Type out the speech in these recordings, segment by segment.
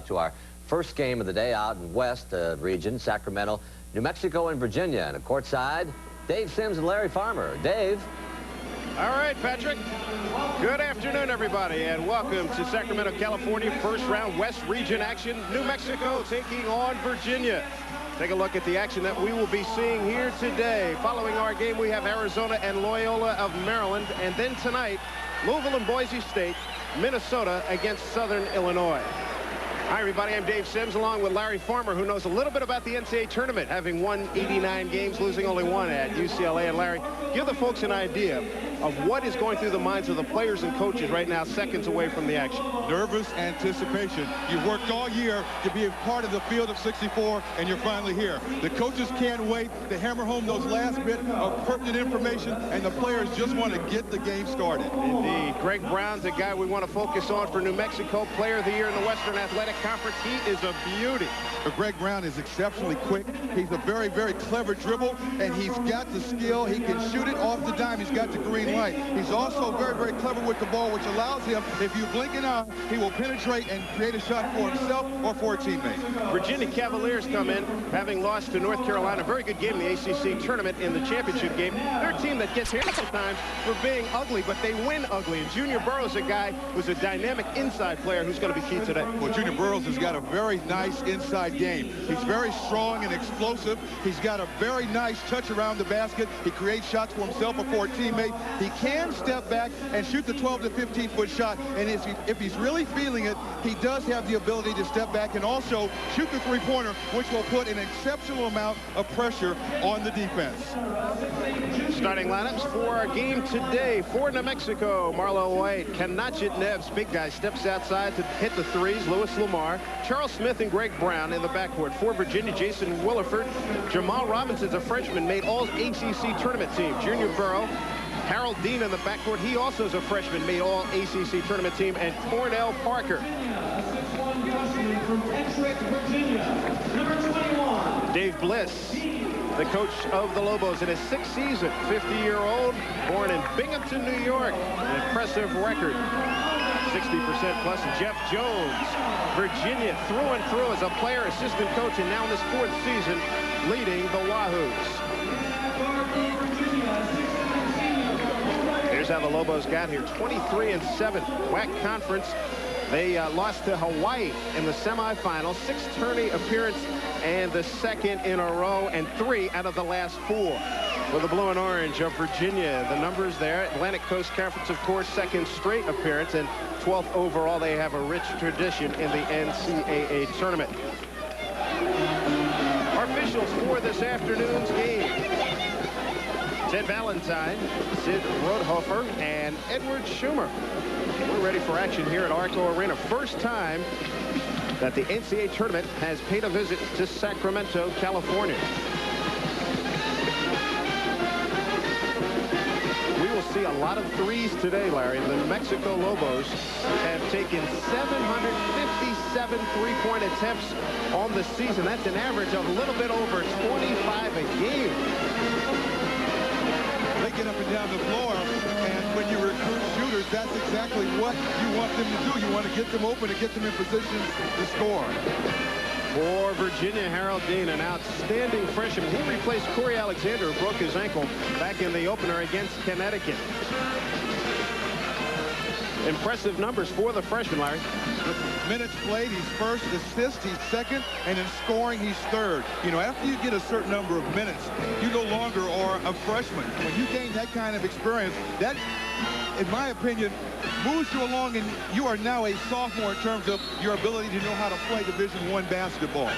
to our first game of the day out in West region, Sacramento, New Mexico, and Virginia. And courtside, Dave Sims and Larry Farmer. Dave. All right, Patrick. Good afternoon, everybody, and welcome to Sacramento, California. First round West region action. New Mexico taking on Virginia. Take a look at the action that we will be seeing here today. Following our game, we have Arizona and Loyola of Maryland. And then tonight, Louisville and Boise State, Minnesota against Southern Illinois. Hi, everybody. I'm Dave Sims, along with Larry Farmer, who knows a little bit about the NCAA tournament, having won 89 games, losing only one at UCLA. And Larry, give the folks an idea of what is going through the minds of the players and coaches right now, seconds away from the action. Nervous anticipation. You've worked all year to be a part of the field of 64, and you're finally here. The coaches can't wait to hammer home those last bit of pertinent information, and the players just want to get the game started. Indeed. Greg Brown's a guy we want to focus on for New Mexico, Player of the Year in the Western Athletic Conference. He is a beauty. Greg Brown is exceptionally quick. He's a very, very clever dribble, and he's got the skill. He can shoot it off the dime. He's got the green light. He's also very, very clever with the ball, which allows him, if you blink an eye, he will penetrate and create a shot for himself or for a teammate. Virginia Cavaliers come in, having lost to North Carolina. Very good game in the ACC tournament in the championship game. They're a team that gets hit sometimes for being ugly, but they win ugly. And Junior Burroughs, a guy who's a dynamic inside player who's going to be key today. Well, Junior Burroughs has got a very nice inside game. He's very strong and explosive. He's got a very nice touch around the basket. He creates shots for himself or for a teammate. He can step back and shoot the 12 to 15-foot shot. And if he's really feeling it, he does have the ability to step back and also shoot the three-pointer, which will put an exceptional amount of pressure on the defense. Starting lineups for our game today. For New Mexico, Marlo White, Kanachit Neves, big guy, steps outside to hit the threes. Louis Lamar, Charles Smith, and Greg Brown in the backcourt. For Virginia, Jason Williford, Jamal Robinson's a freshman, made all ACC tournament team. Junior Burrow, Harold Dean in the backcourt. He also is a freshman, made all ACC tournament team. And Cornell Parker. Dave Bliss, the coach of the Lobos in his sixth season, 50-year-old, born in Binghamton, New York. An impressive record, 60% plus. Jeff Jones, Virginia through and through as a player, assistant coach, and now in his fourth season, leading the Wahoos. Here's how the Lobos got here, 23-7, WAC conference. They lost to Hawaii in the semifinals, sixth tourney appearance and the second in a row, and 3 out of the last 4 for the blue and orange of Virginia. The numbers there, Atlantic Coast Conference, of course, second straight appearance, and 12th overall. They have a rich tradition in the NCAA tournament. Our officials for this afternoon's game: Ted Valentine, Sid Rodhofer, and Edward Schumer. We're ready for action here at Arco Arena. First time that the NCAA tournament has paid a visit to Sacramento, California. We will see a lot of threes today, Larry. The New Mexico Lobos have taken 757 three-point attempts on the season. That's an average of a little bit over 25 a game. They get up and down the floor, and when you recruit shooters, that's exactly what you want them to do. You want to get them open and get them in positions to score. For Virginia, Harold Dean, an outstanding freshman. He replaced Corey Alexander, who broke his ankle back in the opener against Connecticut. Impressive numbers for the freshman, Larry. Minutes played, he's first. Assist, he's second. And in scoring, he's third. You know, after you get a certain number of minutes, you no longer are a freshman. When you gain that kind of experience, that, in my opinion, moves you along, and you are now a sophomore in terms of your ability to know how to play Division I basketball.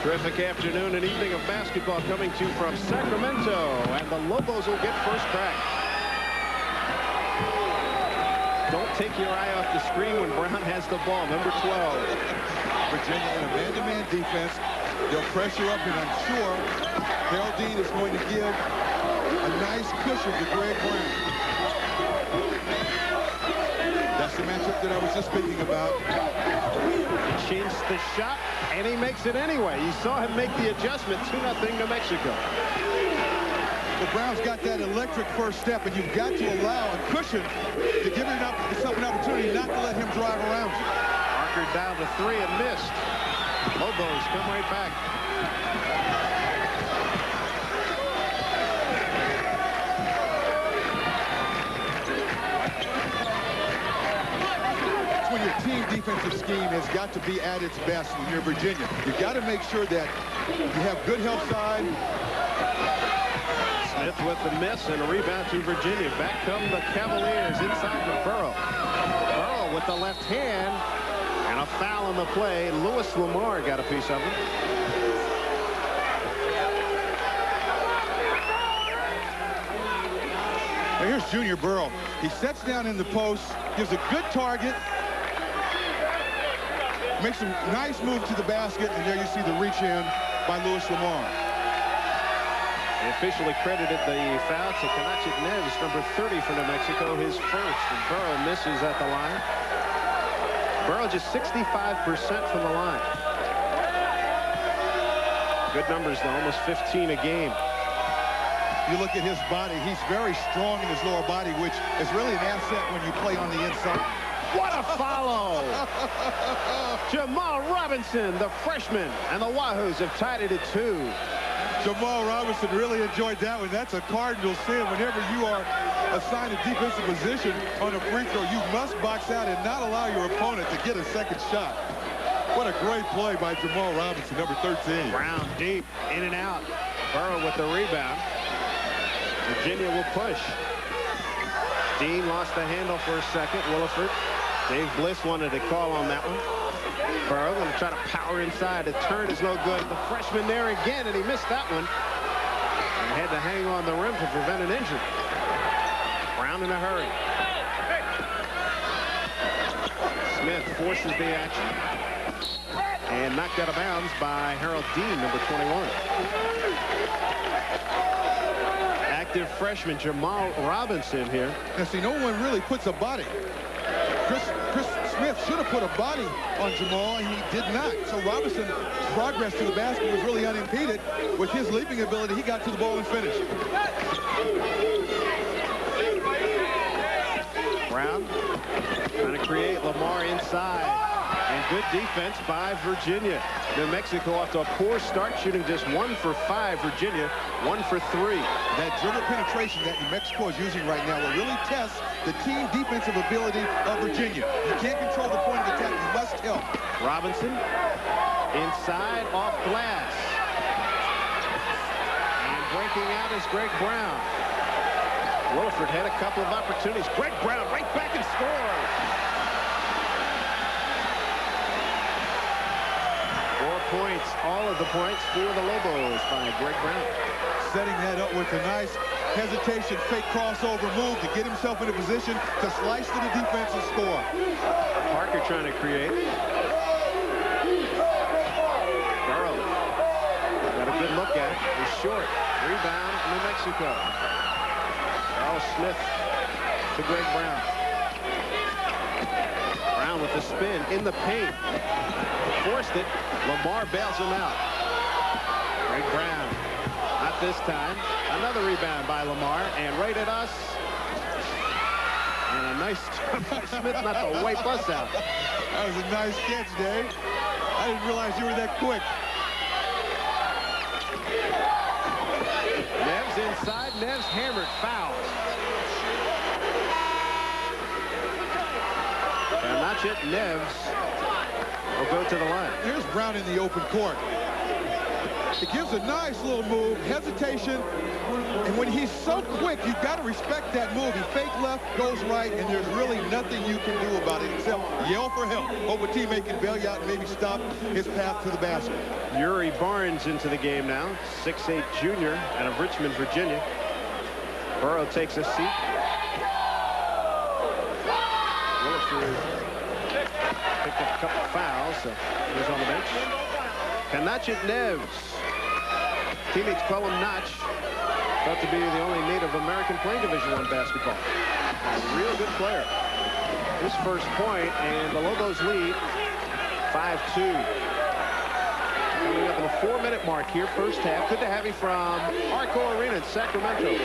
Terrific afternoon and evening of basketball coming to you from Sacramento, and the Lobos will get first crack. Don't take your eye off the screen when Brown has the ball, number 12. Virginia in a man-to-man defense. They'll pressure up, and I'm sure Harold Dean is going to give a nice cushion to Greg Brown. That's the matchup that I was just speaking about. He changed the shot, and he makes it anyway. You saw him make the adjustment, 2-0 New Mexico. Well, Brown's got that electric first step, and you've got to allow a cushion to give yourself an opportunity not to let him drive around you. Parker down to 3 and missed. Lobos come right back. When your team defensive scheme has got to be at its best when you're Virginia. You've got to make sure that you have good help side. Smith with the miss and a rebound to Virginia. Back come the Cavaliers inside to Burrow. Burrow with the left hand and a foul on the play. Louis Lamar got a piece of it. Now here's Junior Burrow. He sets down in the post, gives a good target, makes a nice move to the basket, and there you see the reach in by Louis Lamar. They officially credited the foul to Kanachit Neves, number 30 for New Mexico, his first. And Burrow misses at the line. Burrow just 65% from the line. Good numbers, though, almost 15 a game. You look at his body, he's very strong in his lower body, which is really an asset when you play on the inside. What a follow! Jamal Robinson, the freshman, and the Wahoos have tied it at 2. Jamal Robinson really enjoyed that one. That's a Cardinal sin. Whenever you are assigned a defensive position on a free throw, you must box out and not allow your opponent to get a second shot. What a great play by Jamal Robinson, number 13. Brown deep, in and out. Burrow with the rebound. Virginia will push. Dean lost the handle for a second. Williford. Dave Bliss wanted to call on that one. Burrow going to try to power inside. The turn is no good. The freshman there again, and he missed that one. And had to hang on the rim to prevent an injury. Brown in a hurry. Smith forces the action. And knocked out of bounds by Harold Dean, number 21. Active freshman Jamal Robinson here. Now, see, no one really puts a body. Chris Smith should have put a body on Jamal, and he did not. So Robinson's progress to the basket was really unimpeded. With his leaping ability, he got to the ball and finished. Brown trying to create Lamar inside. And good defense by Virginia. New Mexico off to a poor start, shooting just 1 for 5. Virginia 1 for 3. That dribble penetration that New Mexico is using right now will really test the team defensive ability of Virginia. You can't control the point of attack. You must help. Robinson inside off glass. And breaking out is Greg Brown. Williford had a couple of opportunities. Greg Brown right back and scores. 4 points, all of the points for the Lobos by Greg Brown. Setting that up with a nice hesitation, fake crossover move to get himself in a position to slice to the defense and score. Parker trying to create. Burrow got a good look at it. He's short. Rebound, New Mexico. Charles Smith to Greg Brown. Brown with the spin in the paint. Forced it. Lamar bails him out. Greg Brown. Not this time. Another rebound by Lamar. And right at us. And a nice jump by Smith not to wipe us out. That was a nice catch, Dave. I didn't realize you were that quick. Neves inside. Neves hammered. Foul. And not yet. Neves will go to the line. Here's Brown in the open court. It gives a nice little move, hesitation, and when he's so quick, you've got to respect that move. He fake left, goes right, and there's really nothing you can do about it except yell for help. Hope a teammate can bail you out and maybe stop his path to the basket. Yuri Barnes into the game now, 6'8" junior out of Richmond, Virginia. Burrow takes a seat. Williford picked up a couple of fouls, so he's on the bench. Kanachit Neves. Teammates call him Notch. Thought to be the only Native American playing Division I basketball. A real good player. His first point, and the Lobos lead 5-2. Coming up in the 4-minute mark here, first half. Good to have you from Arco Arena in Sacramento.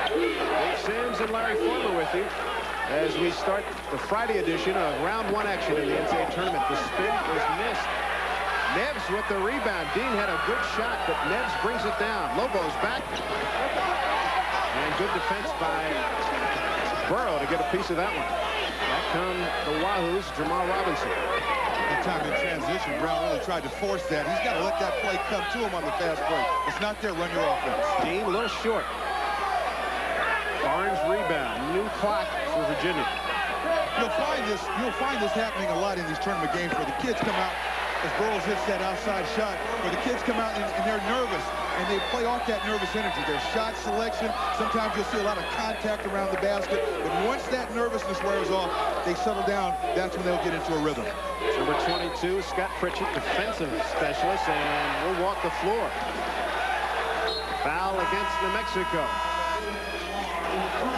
Dave Sims and Larry Farmer with you as we start the Friday edition of round 1 action in the NCAA tournament. The spin was missed. Neves with the rebound. Dean had a good shot, but Neves brings it down. Lobo's back. And good defense by Burrow to get a piece of that one. Back come the Wahoos, Jamal Robinson. That time in transition, Brown really tried to force that. He's got to let that play come to him on the fast break. It's not there, run your offense. Dean a little short. Barnes rebound. New clock for Virginia. You'll find this happening a lot in these tournament games where the kids come out as Burroughs hits that outside shot, where the kids come out and they're nervous, and they play off that nervous energy. Their shot selection, sometimes you'll see a lot of contact around the basket, but once that nervousness wears off, they settle down. That's when they'll get into a rhythm. Number 22, Scott Pritchett, defensive specialist, and will walk the floor. Foul against New Mexico.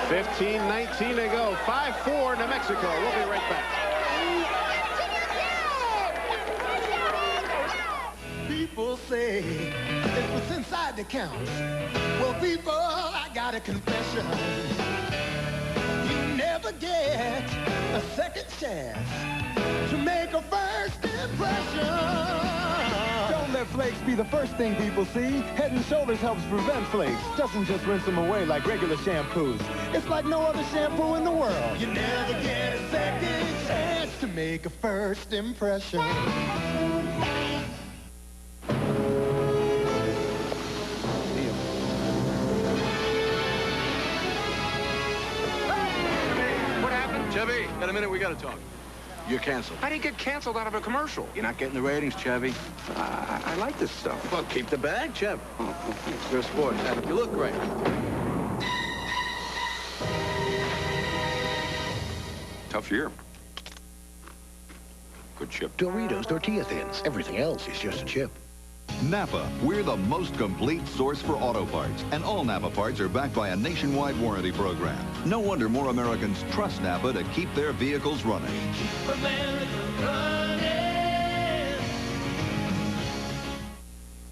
15-19 to go. 5-4 New Mexico. We'll be right back. People say it's what's inside that counts. Well, people, I got a confession. You never get a second chance to make a first impression. Don't let flakes be the first thing people see. Head and Shoulders helps prevent flakes. Doesn't just rinse them away like regular shampoos. It's like no other shampoo in the world. You never get a second chance to make a first impression. Chevy, got a minute, we gotta talk. You're canceled. I didn't get canceled out of a commercial. You're not getting the ratings, Chevy. I like this stuff. Well, keep the bag, Chev. You're a sport. You look great. Tough year. Good chip. Doritos Tortilla Thins. Everything else is just a chip. Napa, we're the most complete source for auto parts, and all Napa parts are backed by a nationwide warranty program. No wonder more Americans trust Napa to keep their vehicles running.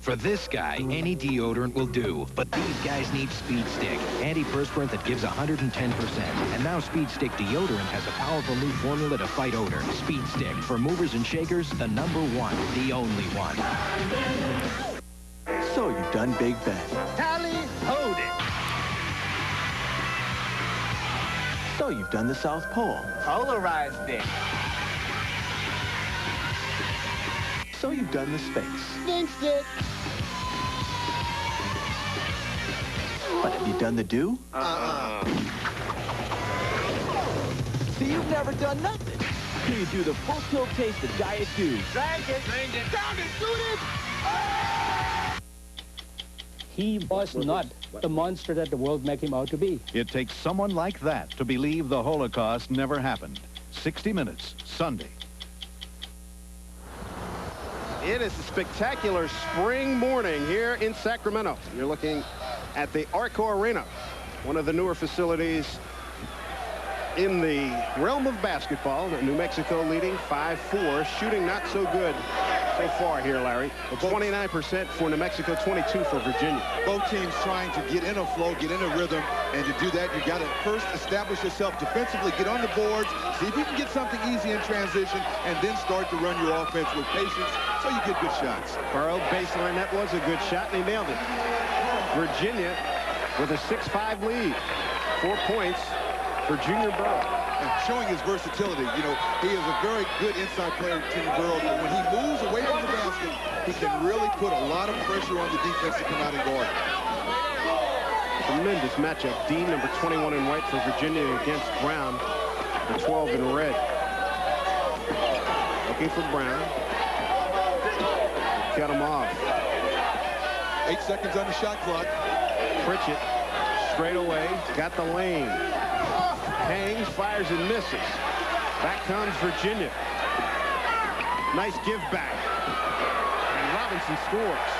For this guy, any deodorant will do, but these guys need Speed Stick, antiperspirant that gives 110%. And now Speed Stick deodorant has a powerful new formula to fight odor. Speed Stick, for movers and shakers, the #1, the only one. So you've done Big Ben. Tally, hold it. So you've done the South Pole. Polarized it. So you've done the space. Fixed it. But have you done the do? See, you've never done nothing. Till you do the full tilt taste of Diet Dew. Drank it. Drained it. Down it. Shoot it. He was not the monster that the world made him out to be. It takes someone like that to believe the Holocaust never happened. 60 Minutes, Sunday. It is a spectacular spring morning here in Sacramento. You're looking at the Arco Arena, one of the newer facilities in the realm of basketball. New Mexico leading 5-4. Shooting not so good so far here, Larry. 29% for New Mexico, 22 for Virginia. Both teams trying to get in a flow, get in a rhythm, and to do that, you got to first establish yourself defensively, get on the boards, see if you can get something easy in transition, and then start to run your offense with patience so you get good shots. Burrow baseline, that was a good shot, and he nailed it. Virginia with a 6-5 lead. 4 points for Junior Burrow. And showing his versatility. You know, he is a very good inside player, Junior Burrow, but when he moves away from the basket, he can really put a lot of pressure on the defense to come out and guard. Tremendous matchup. Dean, number 21 in white for Virginia against Brown, the 12 in red. Looking for Brown. Cut him off. 8 seconds on the shot clock. Pritchett straight away. Got the lane. Hangs, fires, and misses. Back comes Virginia. Nice give back. And Robinson scores.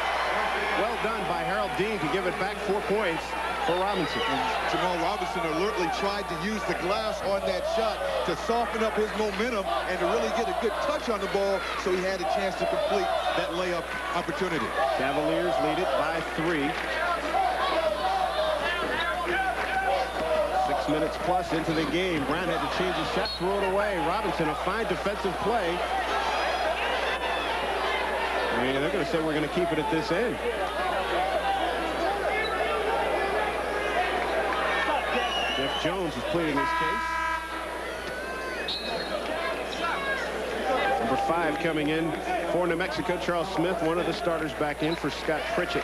Well done by Harold Dean to give it back. 4 points for Robinson. And Jamal Robinson alertly tried to use the glass on that shot to soften up his momentum and to really get a good touch on the ball so he had a chance to complete that layup opportunity. Cavaliers lead it by 3. 6 minutes plus into the game. Brown had to change his shot, throw it away. Robinson, a fine defensive play. And they're going to say we're going to keep it at this end. Jeff Jones is pleading his case. Number 5 coming in for New Mexico, Charles Smith, one of the starters back in for Scott Pritchett.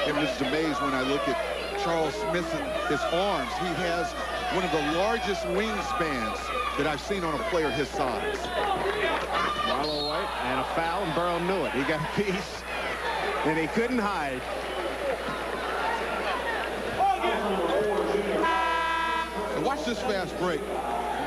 And this is amazing when I look at Charles Smith and his arms. He has one of the largest wingspans that I've seen on a player his size. Marlo White, and a foul, and Burrow knew it. He got a piece, and he couldn't hide. And watch this fast break.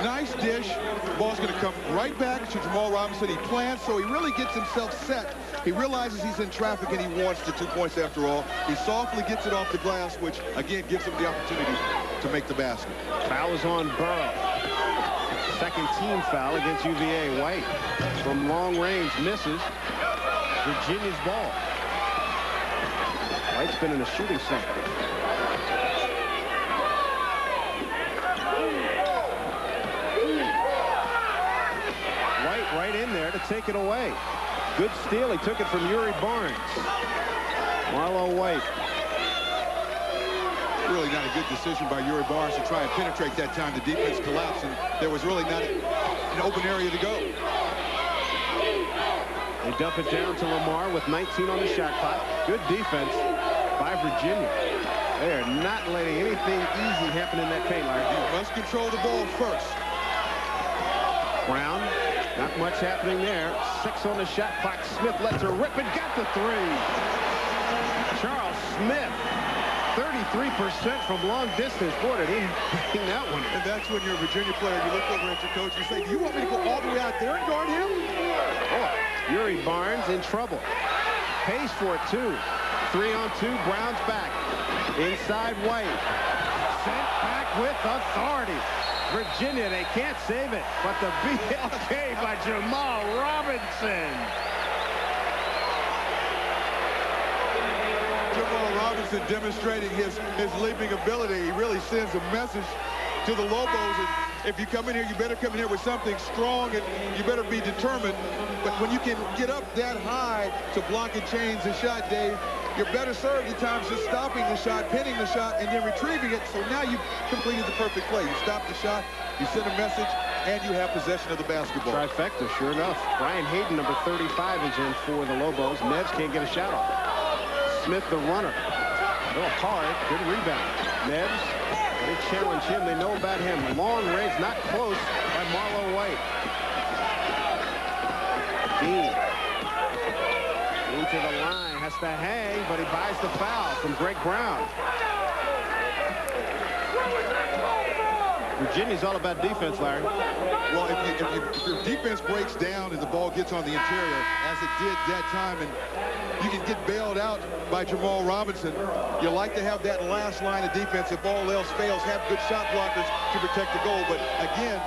Nice dish. The ball's going to come right back to Jamal Robinson. He plants, so he really gets himself set. He realizes he's in traffic, and he wants the 2 points after all. He softly gets it off the glass, which, again, gives him the opportunity to make the basket. Foul is on Burrow. Second team foul against UVA. White from long range misses. Virginia's ball. White's been in a shooting slump. White right in there to take it away. Good steal. He took it from Yuri Barnes. Marlo White. Really not a good decision by Yuri Barnes to try and penetrate that time. The defense collapsed, and there was really not an open area to go. They dump it down to Lamar with 19 on the shot clock. Good defense by Virginia. They are not letting anything easy happen in that paint, Larry. You must control the ball first. Brown, not much happening there. 6 on the shot clock. Smith lets her rip and got the 3. Charles Smith, 33% from long distance. Boy, did he bang that one. And that's when you're a Virginia player. You look over at your coach and say, do you want me to go all the way out there and guard him? Oh, Yuri Barnes in trouble. Pays for it, too. 3-on-2. Brown's back. Inside White. Sent back with authority. Virginia, they can't save it. But the BLK by Jamal Robinson. Jamal Robinson demonstrating his leaping ability. He really sends a message to the Lobos. And if you come in here, you better come in here with something strong, and you better be determined. But when you can get up that high to block and change the shot, Dave, you're better served at times just stopping the shot, pinning the shot, and then retrieving it. So now you've completed the perfect play. You stop the shot, you send a message, and you have possession of the basketball. Trifecta, sure enough. Brian Hayden, number 35, is in for the Lobos. Neves can't get a shot off. Smith, the runner. A little hard. Good rebound. Neves, they challenge him. They know about him. Long range, not close, by Marlo White. Dean. Into the line. Has to hang, but he buys the foul from Greg Brown. Virginia's all about defense, Larry. Well, if your defense breaks down and the ball gets on the interior, as it did that time, and you can get bailed out by Jamal Robinson, you like to have that last line of defense. If all else fails, have good shot blockers to protect the goal. But again,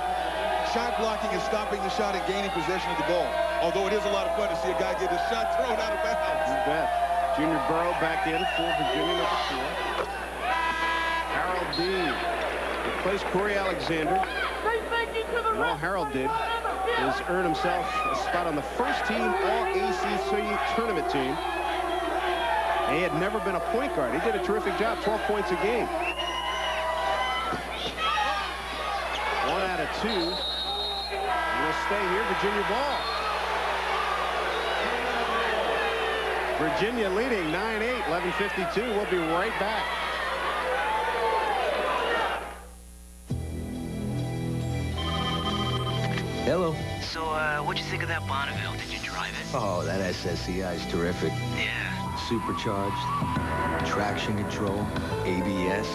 shot blocking is stopping the shot and gaining possession of the ball. Although it is a lot of fun to see a guy get his shot thrown out of bounds. You bet. Junior Burrow back in for Virginia, number 4. Harold Dean replaced Corey Alexander. And all Harold did is earn himself a spot on the first team All-ACC tournament team. And he had never been a point guard. He did a terrific job, 12 points a game. 1 out of 2. And we'll stay here, Virginia ball. Virginia leading 9-8, 11:52. We'll be right back. Hello. So, what'd you think of that Bonneville? Did you drive it? Oh, that SSEI is terrific. Yeah. Supercharged, traction control, ABS,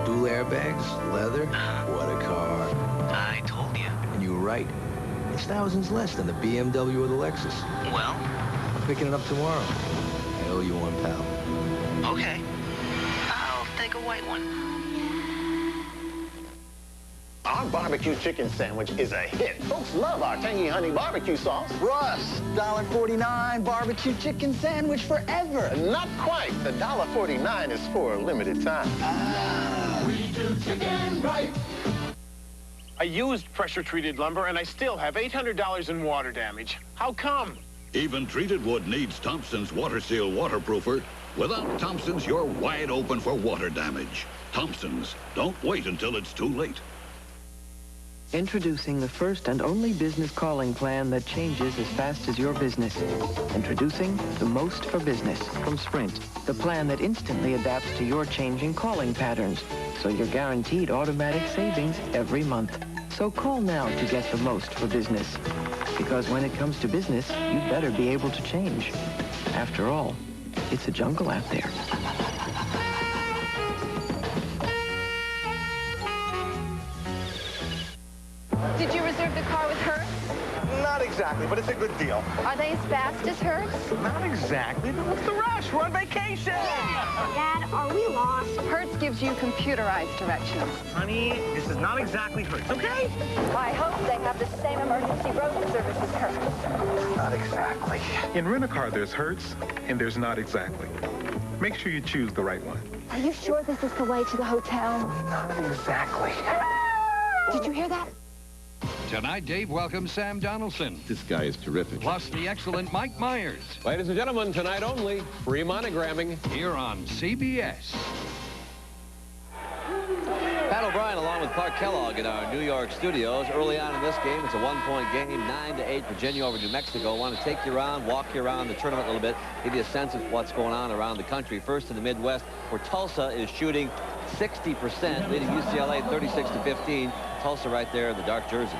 dual airbags, leather. What a car. I told you. And you were right. It's thousands less than the BMW or the Lexus. Well? I'm picking it up tomorrow. I owe you one, pal. Okay. I'll take a white one. Our barbecue chicken sandwich is a hit. Folks love our tangy honey barbecue sauce. Russ, $1.49 barbecue chicken sandwich forever. Not quite. The $1.49 is for a limited time. We do chicken right. I used pressure-treated lumber, and I still have $800 in water damage. How come? Even treated wood needs Thompson's Water Seal waterproofer. Without Thompson's, you're wide open for water damage. Thompson's. Don't wait until it's too late. Introducing the first and only business calling plan that changes as fast as your business. Introducing the Most for Business from Sprint. The plan that instantly adapts to your changing calling patterns, so you're guaranteed automatic savings every month. So call now to get the most for business. Because when it comes to business, you'd better be able to change. After all, it's a jungle out there. Did you reserve the car with Hertz? Not exactly, but it's a good deal. Are they as fast as Hertz? Not exactly, but what's the rush? We're on vacation! Dad, are we lost? Hertz gives you computerized directions. Honey, this is not exactly Hertz, okay? I hope they have the same emergency road service as Hertz. Not exactly. In Rent-A-Car, there's Hertz, and there's not exactly. Make sure you choose the right one. Are you sure this is the way to the hotel? Not exactly. Did you hear that? Tonight, Dave welcomes Sam Donaldson. This guy is terrific. Plus the excellent Mike Myers. Ladies and gentlemen, tonight only, free monogramming. Here on CBS. Pat O'Brien along with Clark Kellogg in our New York studios. Early on in this game, it's a one-point game, 9-8 Virginia over New Mexico. I want to take you around, walk you around the tournament a little bit, give you a sense of what's going on around the country. First in the Midwest, where Tulsa is shooting 60%, leading UCLA 36-15. Tulsa right there in the dark jerseys.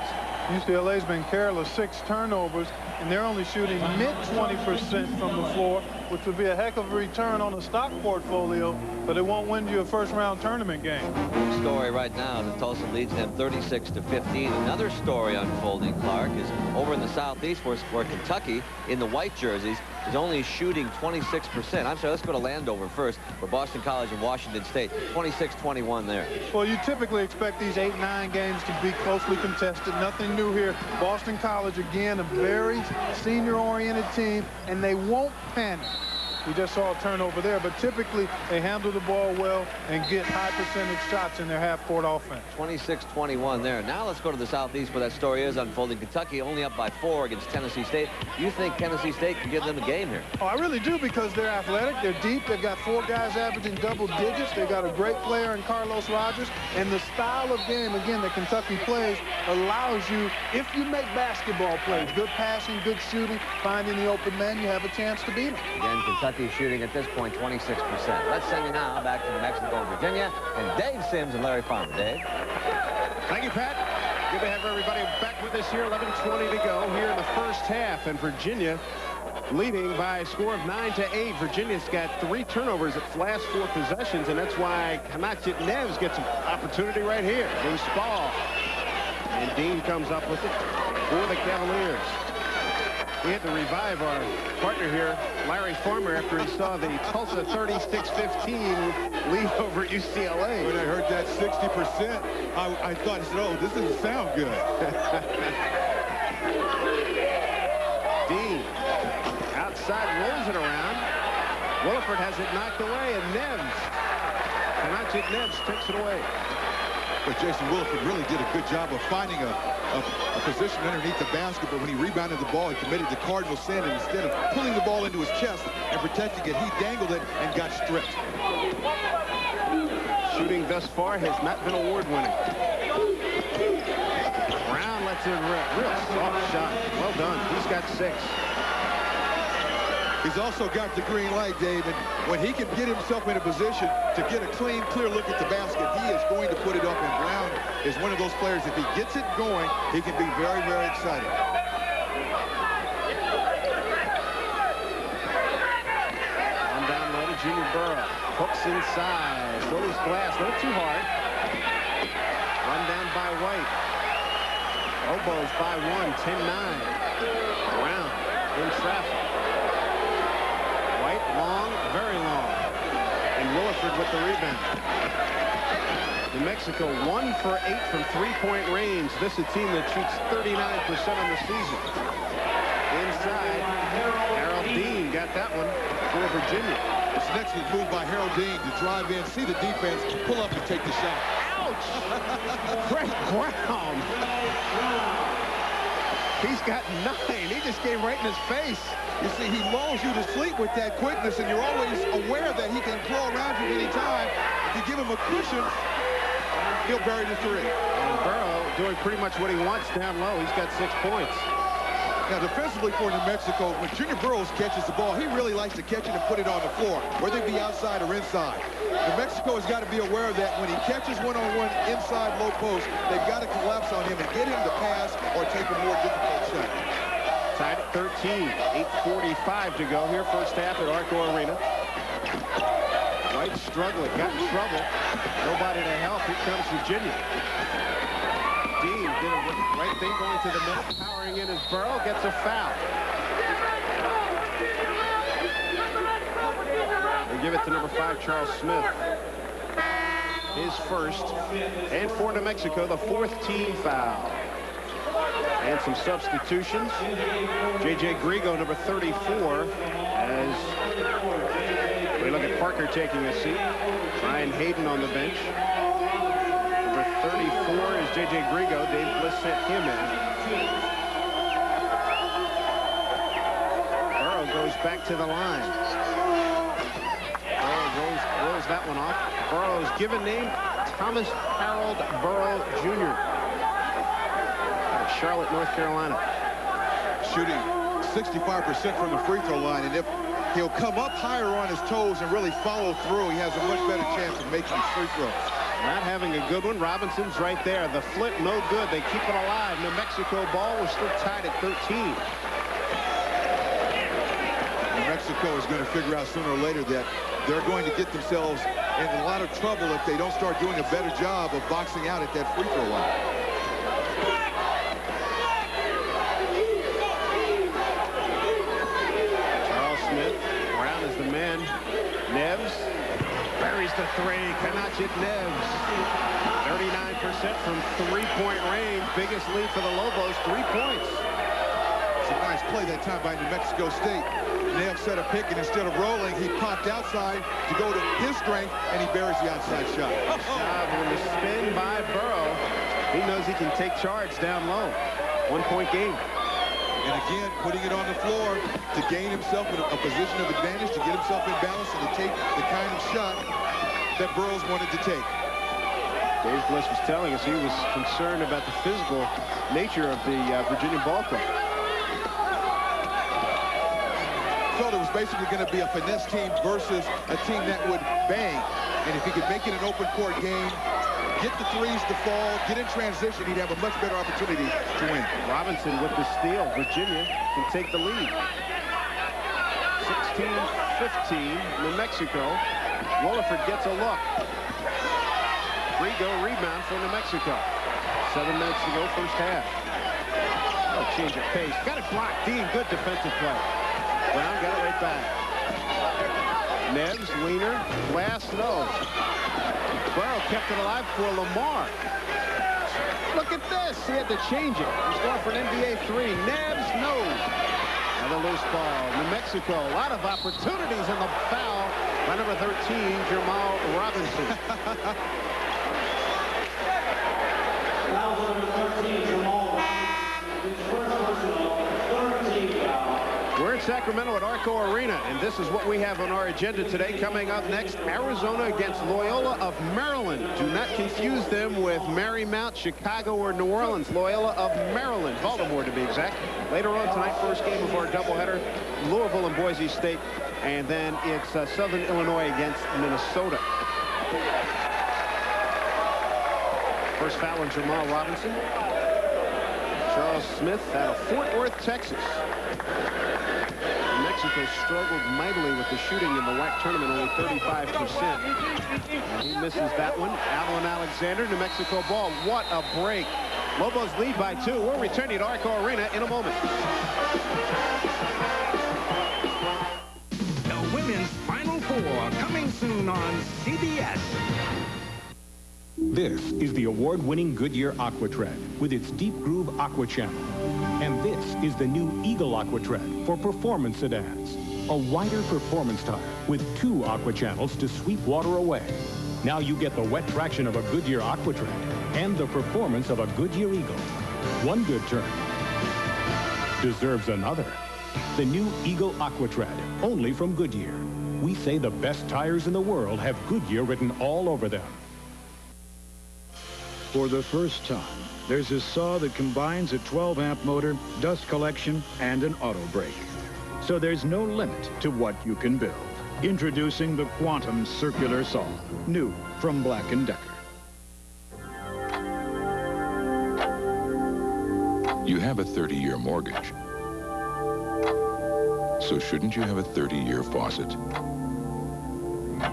UCLA's been careless, 6 turnovers, and they're only shooting mid-20% from the floor, which would be a heck of a return on a stock portfolio, but it won't win you a first-round tournament game. Story right now, the Tulsa leads them 36-15. Another story unfolding, Clark, is over in the Southeast where Kentucky, in the white jerseys, is only shooting 26%. I'm sorry, let's go to Landover first, where Boston College and Washington State, 26-21 there. Well, you typically expect these 8-9 games to be closely contested. Nothing new here. Boston College, again, a very senior-oriented team, and they won't panic. We just saw a turnover there, but typically they handle the ball well and get high percentage shots in their half-court offense. 26-21 there. Now let's go to the Southeast where that story is unfolding. Kentucky only up by 4 against Tennessee State. You think Tennessee State can give them a game here? Oh, I really do, because they're athletic, they're deep, they've got 4 guys averaging double digits, they've got a great player in Carlos Rogers, and the style of game, again, that Kentucky plays allows you, if you make basketball plays, good passing, good shooting, finding the open man, you have a chance to beat them. Again, Kentucky shooting at this point 26%. Let's send you now back to New Mexico and Virginia, and Dave Sims and Larry Farmer. Dave. Thank you, Pat. Good to have everybody back with us here. 11:20 to go here in the first half, and Virginia leading by a score of 9-8. Virginia's got 3 turnovers its last 4 possessions, and that's why Hanachit Neves gets an opportunity right here. Loose ball. And Dean comes up with it for the Cavaliers. We had to revive our partner here, Larry Farmer, after he saw the Tulsa 36-15 lead over UCLA. When I heard that 60%, I thought, oh, this doesn't sound good. Dean outside rolls it around. Williford has it knocked away, and Neves, Hanachit Neves takes it away. But Jason Williford really did a good job of finding a position underneath the basket, but when he rebounded the ball, he committed the cardinal sin, and instead of pulling the ball into his chest and protecting it, he dangled it and got stripped. Shooting thus far has not been award-winning. Brown lets it rip. Real soft shot. Well done. He's got 6. He's also got the green light, Dave, and when he can get himself in a position to get a clean, clear look at the basket, he is going to put it up, and Brown is one of those players, if he gets it going, he can be very, very exciting. On down low to Junior Burrow. Hooks inside. Throws glass. Not too hard. Run down by White. Elbows by 1. 10-9. Brown in traffic. White, long, very long. And Williford with the rebound. New Mexico 1 for 8 from three-point range. This is a team that shoots 39% on the season. Inside, Harold Dean got that one for Virginia. This next is moved by Harold Dean to drive in, see the defense, pull up and take the shot. Ouch! Greg Brown. He's got 9. He just came right in his face. You see, he lulls you to sleep with that quickness, and you're always aware that he can throw around you any time. If you give him a cushion, he'll bury the 3. And Burrow doing pretty much what he wants down low. He's got 6 points. Now, defensively for New Mexico, when Junior Burroughs catches the ball, he really likes to catch it and put it on the floor, whether it be outside or inside. New Mexico has got to be aware of that. When he catches one-on-one inside low post, they've got to collapse on him and get him to pass or take a more difficult shot. Tied at 13. 8:45 to go here, first half at Arco Arena. White struggling, got in trouble. Nobody to help. Here comes Virginia. Dean did a right thing going to the middle, powering in as Burrow gets a foul. They give it to number 5, Charles Smith. His first, and for New Mexico, the 4th team foul. And some substitutions. J.J. Grigo, number 34, as we look at Parker taking a seat. Brian Hayden on the bench. Number 34 is J.J. Grigo. Dave Bliss sent him in. Burrow goes back to the line. Burrow rolls that one off. Burrow's given name, Thomas Harold Burrow Jr. out of Charlotte, North Carolina. Shooting 65% from the free throw line, and if he'll come up higher on his toes and really follow through, he has a much better chance of making free throws. Not having a good one. Robinson's right there. The flip, no good. They keep it alive. New Mexico ball. We're still tied at 13. New Mexico is going to figure out sooner or later that they're going to get themselves in a lot of trouble if they don't start doing a better job of boxing out at that free throw line. Charles Smith. Brown is the man. Neves buries the 3. Kanachit Neves. 39% from three-point range. Biggest lead for the Lobos. 3 points. It's a nice play that time by New Mexico State. Neves set a pick, and instead of rolling, he popped outside to go to his strength, and he buries the outside shot. On the spin by Burrow. He knows he can take charge down low. 1-point game. And again, putting it on the floor to gain himself in a position of advantage, to get himself in balance, and to take the kind of shot that Burroughs wanted to take. Dave Bliss was telling us he was concerned about the physical nature of the Virginia ball club. Felt it was basically going to be a finesse team versus a team that would bang. And if he could make it an open court game, get the threes to fall, get in transition, he'd have a much better opportunity to win. Robinson with the steal. Virginia can take the lead. 16-15, New Mexico. Williford gets a look. Grigo rebound for New Mexico. 7 minutes to go, first half. Oh, change of pace. Got it blocked. Dean, good defensive play. Brown got it right back. Neves, Wiener, glass, no. Burrow kept it alive for Lamar. Look at this. He had to change it. He's going for an NBA 3. Neves, no. Another loose ball. New Mexico, a lot of opportunities in the foul by number 13, Jamal Robinson. Foul number 13, Jamal Robinson. We're in Sacramento at Arco Arena, and this is what we have on our agenda today. Coming up next, Arizona against Loyola of Maryland. Do not confuse them with Marymount, Chicago, or New Orleans. Loyola of Maryland, Baltimore to be exact. Later on tonight, first game of our doubleheader, Louisville and Boise State. And then it's Southern Illinois against Minnesota. First foul on Jamal Robinson. Charles Smith out of Fort Worth, Texas. Mexico struggled mightily with the shooting in the WAC tournament, only 35%. He misses that one. Avalon Alexander, New Mexico ball. What a break. Lobos lead by 2. We're returning to Arco Arena in a moment. The Women's Final Four coming soon on CBS. This is the award-winning Goodyear AquaTread with its deep groove aqua channel. And this is the new Eagle AquaTread for performance sedans. A wider performance tire with 2 aqua channels to sweep water away. Now you get the wet traction of a Goodyear AquaTread and the performance of a Goodyear Eagle. One good turn deserves another. The new Eagle AquaTread, only from Goodyear. We say the best tires in the world have Goodyear written all over them. For the first time, there's a saw that combines a 12-amp motor, dust collection, and an auto brake. So there's no limit to what you can build. Introducing the Quantum Circular Saw, new from Black & Decker. You have a 30-year mortgage. So shouldn't you have a 30-year faucet?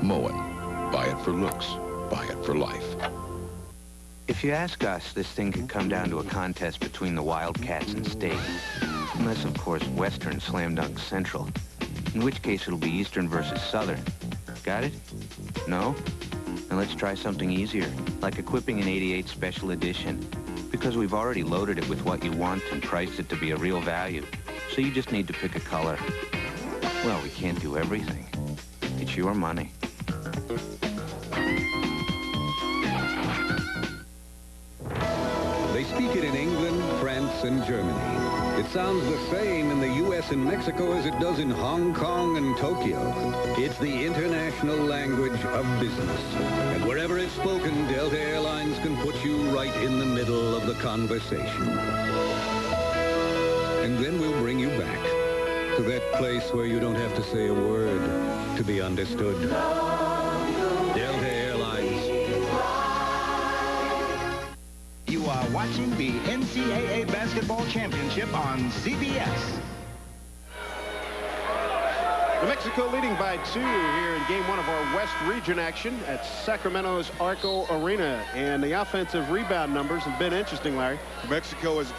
Moen. Buy it for looks. Buy it for life. If you ask us, this thing could come down to a contest between the Wildcats and State. Unless, of course, Western slam dunk Central. In which case, it'll be Eastern versus Southern. Got it? No? Then let's try something easier, like equipping an 88 Special Edition. Because we've already loaded it with what you want and priced it to be a real value. So you just need to pick a color. Well, we can't do everything. It's your money. They speak it in England, France, and Germany. It sounds the same in the U.S. and Mexico as it does in Hong Kong and Tokyo. It's the international language of business. And wherever it's spoken, Delta Airlines can put you right in the middle of the conversation. And then we'll bring you back to that place where you don't have to say a word to be understood. Delta Airlines. You are watching the NCAA Basketball Championship on CBS. New Mexico leading by 2 here in game 1 of our West Region action at Sacramento's Arco Arena. And the offensive rebound numbers have been interesting, Larry. Mexico has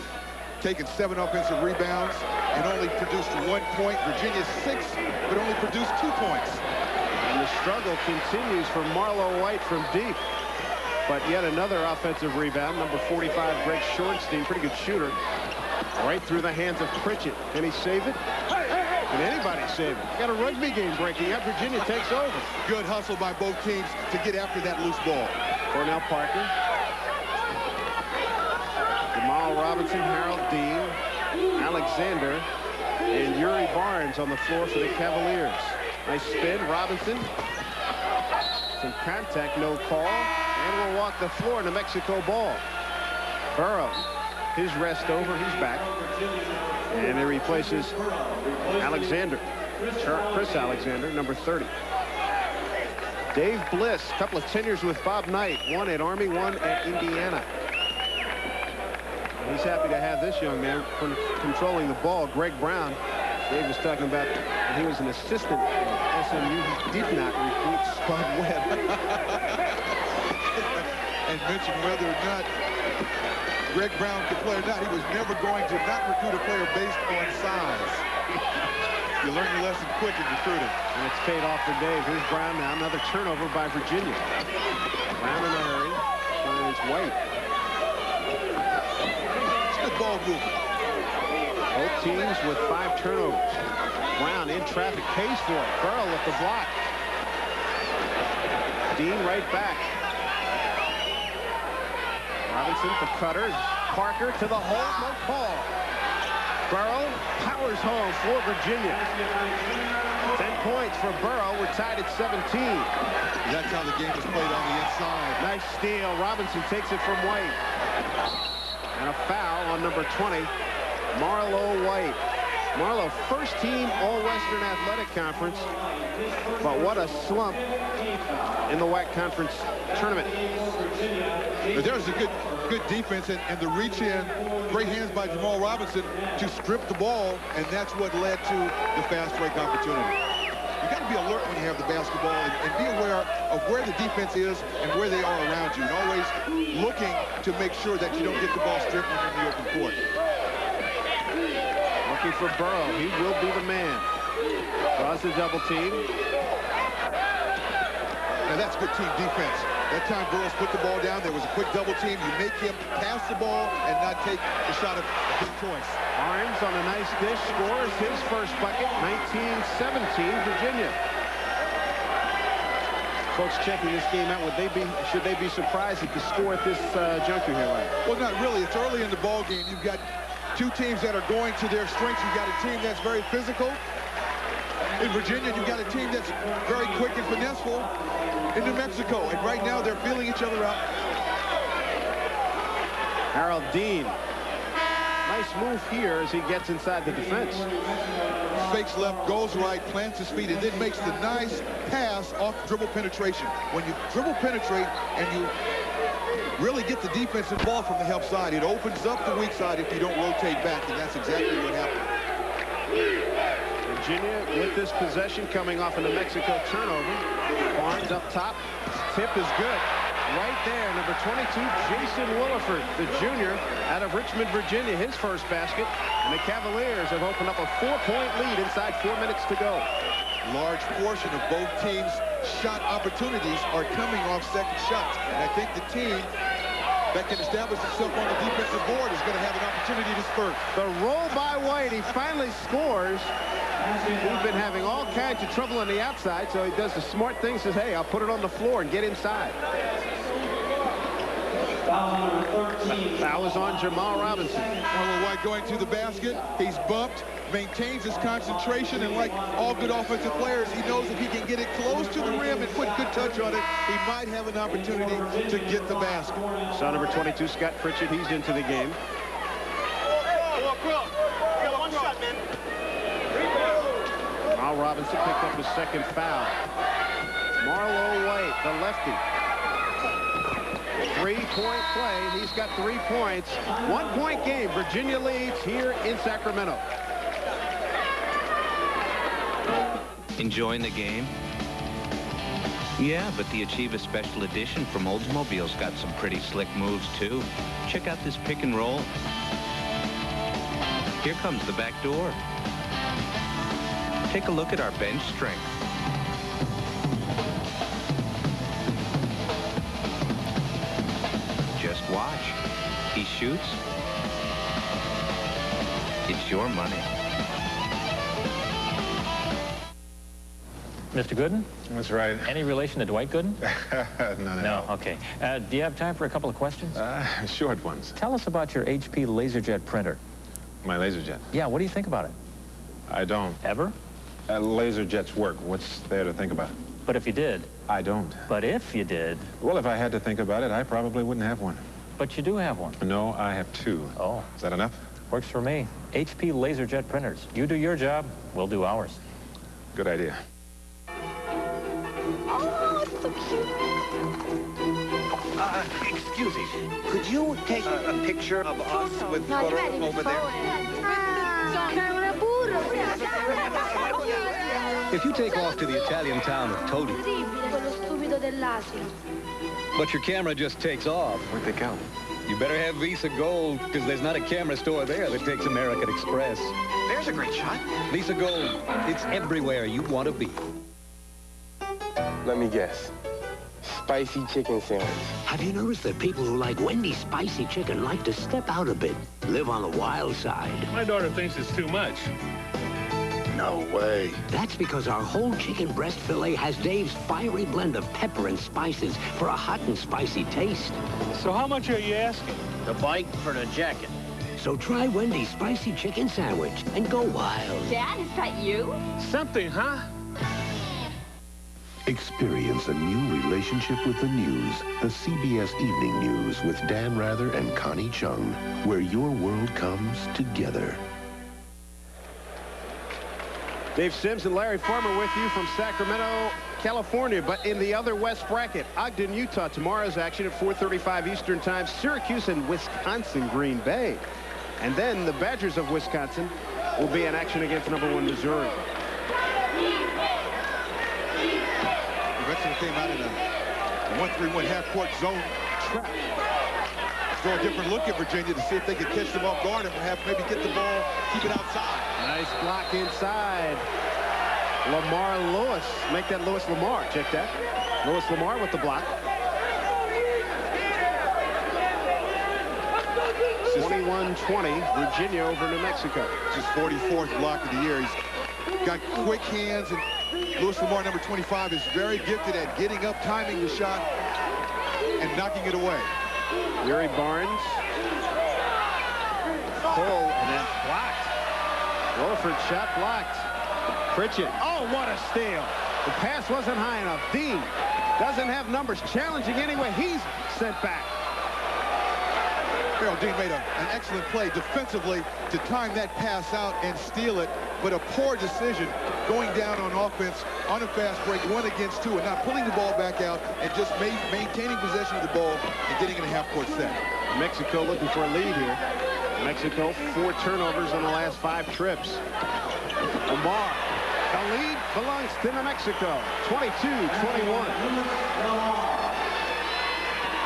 taken 7 offensive rebounds and only produced 1 point. Virginia 6, but only produced 2 points. And the struggle continues for Marlo White from deep. But yet another offensive rebound. Number 45, Greg Shortstein, pretty good shooter. Right through the hands of Pritchett. Can he save it? Can anybody save it? Got a rugby game breaking up. Virginia takes over. Good hustle by both teams to get after that loose ball. Cornell Parker. Jamal Robinson, Harold Dean, Alexander, and Yuri Barnes on the floor for the Cavaliers. Nice spin, Robinson. Some contact, no call. And we'll walk the floor in the Mexico ball. Burrows, his rest over, he's back. And he replaces Alexander, Chris Alexander, number 30. Dave Bliss, a couple of tenures with Bob Knight, one at Army, one at Indiana. He's happy to have this young man controlling the ball. Greg Brown, Dave was talking about when he was an assistant at SMU. He did not recruit Spud Webb. And mentioned whether or not Greg Brown could play or not, he was never going to not recruit a player based on size. You learn your lesson quick in recruiting. And it's paid off for Dave. Here's Brown now. Another turnover by Virginia. Brown in a hurry. Finds White. It's good ball movement. Both teams with 5 turnovers. Brown in traffic, pays for it. Burrow with the block. Dean right back. Robinson for Cutter. Parker to the hole, no call. Burrow powers home for Virginia. 10 points for Burrow. We're tied at 17. That's how the game is played on the inside. Nice steal. Robinson takes it from White. And a foul on number 20, Marlo White. Marlo, first team All-Western Athletic Conference, but what a slump in the WAC Conference tournament. But there's a good defense and the reach in, great hands by Jamal Robinson to strip the ball, and that's what led to the fast break opportunity. You got to be alert when you have the basketball and be aware of where the defense is and where they are around you, and always looking to make sure that you don't get the ball stripped when you're in the open court. Looking for Burrow. He will be the man. Draws the double team. Now that's good team defense. That time Burroughs put the ball down. There was a quick double team. You make him pass the ball and not take the shot of his choice. Arms on a nice dish scores his first bucket, 19-17 Virginia. Folks checking this game out, should they be surprised at the score at this juncture here, Larry? Well, not really. It's early in the ball game. You've got two teams that are going to their strengths. You've got a team that's very physical. In Virginia, you've got a team that's very quick and finesseful in New Mexico. And right now, they're feeling each other out. Harold Dean. Nice move here as he gets inside the defense. Fakes left, goes right, plants his feet, and then makes the nice pass off dribble penetration. When you dribble penetrate and you really get the defense involved from the help side, it opens up the weak side if you don't rotate back, and that's exactly what happened. Virginia with this possession coming off a New Mexico turnover. Barnes up top. Tip is good. Right there, number 22, Jason Williford, the junior out of Richmond, Virginia, his first basket. And the Cavaliers have opened up a 4-point lead inside 4 minutes to go. Large portion of both teams' shot opportunities are coming off second shots. And I think the team that can establish itself on the defensive board is going to have an opportunity to spurt. The roll by White, he finally scores. He's been having all kinds of trouble on the outside, so he does the smart thing, says, hey, I'll put it on the floor and get inside. Foul is on Jamal Robinson. Marlon White going to the basket. He's bumped, maintains his concentration, and like all good offensive players, he knows if he can get it close to the rim and put good touch on it, he might have an opportunity to get the basket. So number 22, Scott Pritchard, he's into the game. Jamal Robinson picked up his second foul. Marlo White, the lefty. 3-point play. He's got 3 points. 1-point game. Virginia leads here in Sacramento. Enjoying the game? Yeah, but the Achieva Special Edition from Oldsmobile's got some pretty slick moves, too. Check out this pick and roll. Here comes the back door. Take a look at our bench strength. Just watch. He shoots. It's your money. Mr. Gooden? That's right. Any relation to Dwight Gooden? No. Okay. Do you have time for a couple of questions? Short ones. Tell us about your HP LaserJet printer. My LaserJet? Yeah, what do you think about it? I don't. Ever? LaserJets work. What's there to think about? But if you did? I don't. But if you did? Well, if I had to think about it, I probably wouldn't have one. But you do have one. No, I have two. Oh. Is that enough? Works for me. HP LaserJet printers. You do your job, we'll do ours. Good idea. Oh, it's so cute. Excuse me. Could you take a picture of us with photo over there? If you take off to the Italian town of Todi, but your camera just takes off. Where'd they go? You better have Visa Gold, because there's not a camera store there that takes American Express. There's a great shot. Visa Gold, it's everywhere you want to be. Let me guess. Spicy chicken sandwich. Have you noticed that people who like Wendy's spicy chicken like to step out a bit, live on the wild side? My daughter thinks it's too much. No way. That's because our whole chicken breast fillet has Dave's fiery blend of pepper and spices for a hot and spicy taste. So how much are you asking? The bike for the jacket. So try Wendy's spicy chicken sandwich and go wild. Dad, is that you? Something, huh? Experience a new relationship with the news, the CBS Evening News with Dan Rather and Connie Chung, where your world comes together. Dave Sims and Larry Farmer with you from Sacramento, California. But in the other West bracket, Ogden, Utah, tomorrow's action at 4:35 Eastern Time, Syracuse and Wisconsin, Green Bay. And then the Badgers of Wisconsin will be in action against #1 Missouri. New Mexico came out in a 1-3-1 half-court zone trap. Throw a different look at Virginia to see if they could catch them off guard and perhaps maybe get the ball, keep it outside. Nice block inside. Lamar Lewis. Make that Lewis Lamar. Check that. Lewis Lamar with the block. It's his 21-20, Virginia over New Mexico. It's his 44th block of the year. He's got quick hands, and Louis Lamar, number 25, is very gifted at getting up, timing the shot, and knocking it away. Yuri Barnes. Pull, and then blocked. Williford shot blocked. Pritchett. Oh, what a steal. The pass wasn't high enough. Dean doesn't have numbers. Challenging anyway. He's sent back. Harold Dean made an excellent play defensively to time that pass out and steal it, but a poor decision going down on offense on a fast break, 1 against 2, and not pulling the ball back out and just maintaining possession of the ball and getting in a half-court set. Mexico looking for a lead here. Mexico, 4 turnovers in the last 5 trips. Lamar. The lead belongs to New Mexico, 22-21.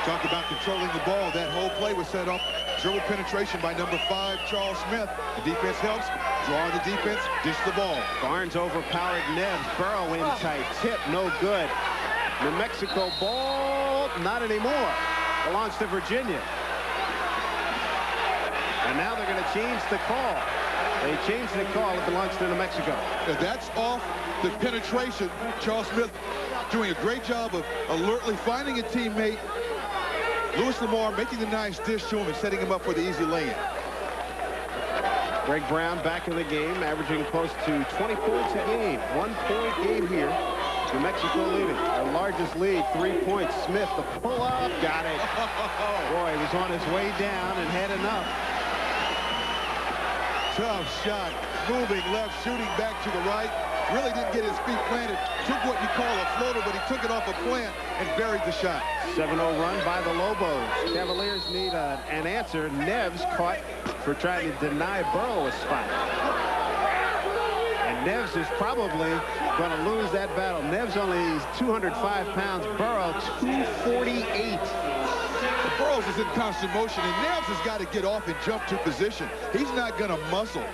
Talk about controlling the ball. That whole play was set off dribble penetration by number 5, Charles Smith. The defense helps. Draw the defense. Dish the ball. Barnes overpowered Neves. Burrow in tight. Tip, no good. New Mexico ball, not anymore. Belongs to Virginia. And now they're going to change the call. They changed the call. It belongs to New Mexico. Now that's off the penetration. Charles Smith doing a great job of alertly finding a teammate. Louis Lamar making the nice dish to him and setting him up for the easy lane. Greg Brown back in the game, averaging close to 20 points a game. 1-point game here. New Mexico leading. Their largest lead, 3 points. Smith, the pull-up, got it. Boy, he was on his way down and had enough. Tough shot. Moving left, shooting back to the right. Really didn't get his feet planted. Took what you call a floater, but he took it off a plant and buried the shot. 7-0 run by the Lobos. Cavaliers need an answer. Neves caught for trying to deny Burrow a spot. And Neves is probably going to lose that battle. Neves only is 205 pounds. Burrow, 248. Burrows is in constant motion, and Neves has got to get off and jump to position. He's not going to muscle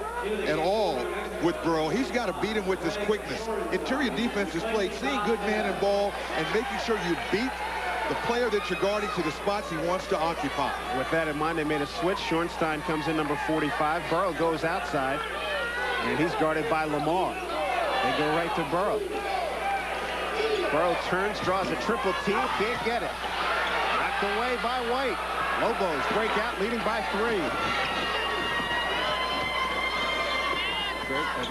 at all with Burrow. He's got to beat him with his quickness. Interior defense is played, seeing good man and ball, and making sure you beat the player that you're guarding to the spots he wants to occupy. With that in mind, they made a switch. Schornstein comes in, number 45. Burrow goes outside, and he's guarded by Lamar. They go right to Burrow. Burrow turns, draws a triple team, can't get it. Knocked away by White. Lobos break out, leading by 3.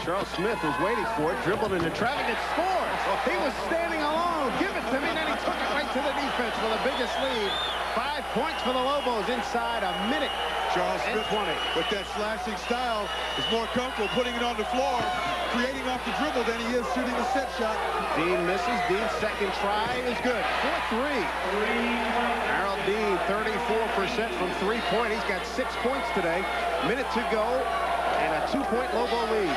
Charles Smith was waiting for it, dribbled into traffic, and scores. He was standing alone. Give it to me, and then he took it right to the defense for the biggest lead. 5 points for the Lobos inside a minute. Charles Smith, with that slashing style, is more comfortable putting it on the floor, creating off the dribble than he is shooting a set shot. Dean misses. Dean's second try is good. 4-3. Harold Dean, 34% from 3-point. He's got 6 points today. Minute to go, and a 2-point Lobo lead.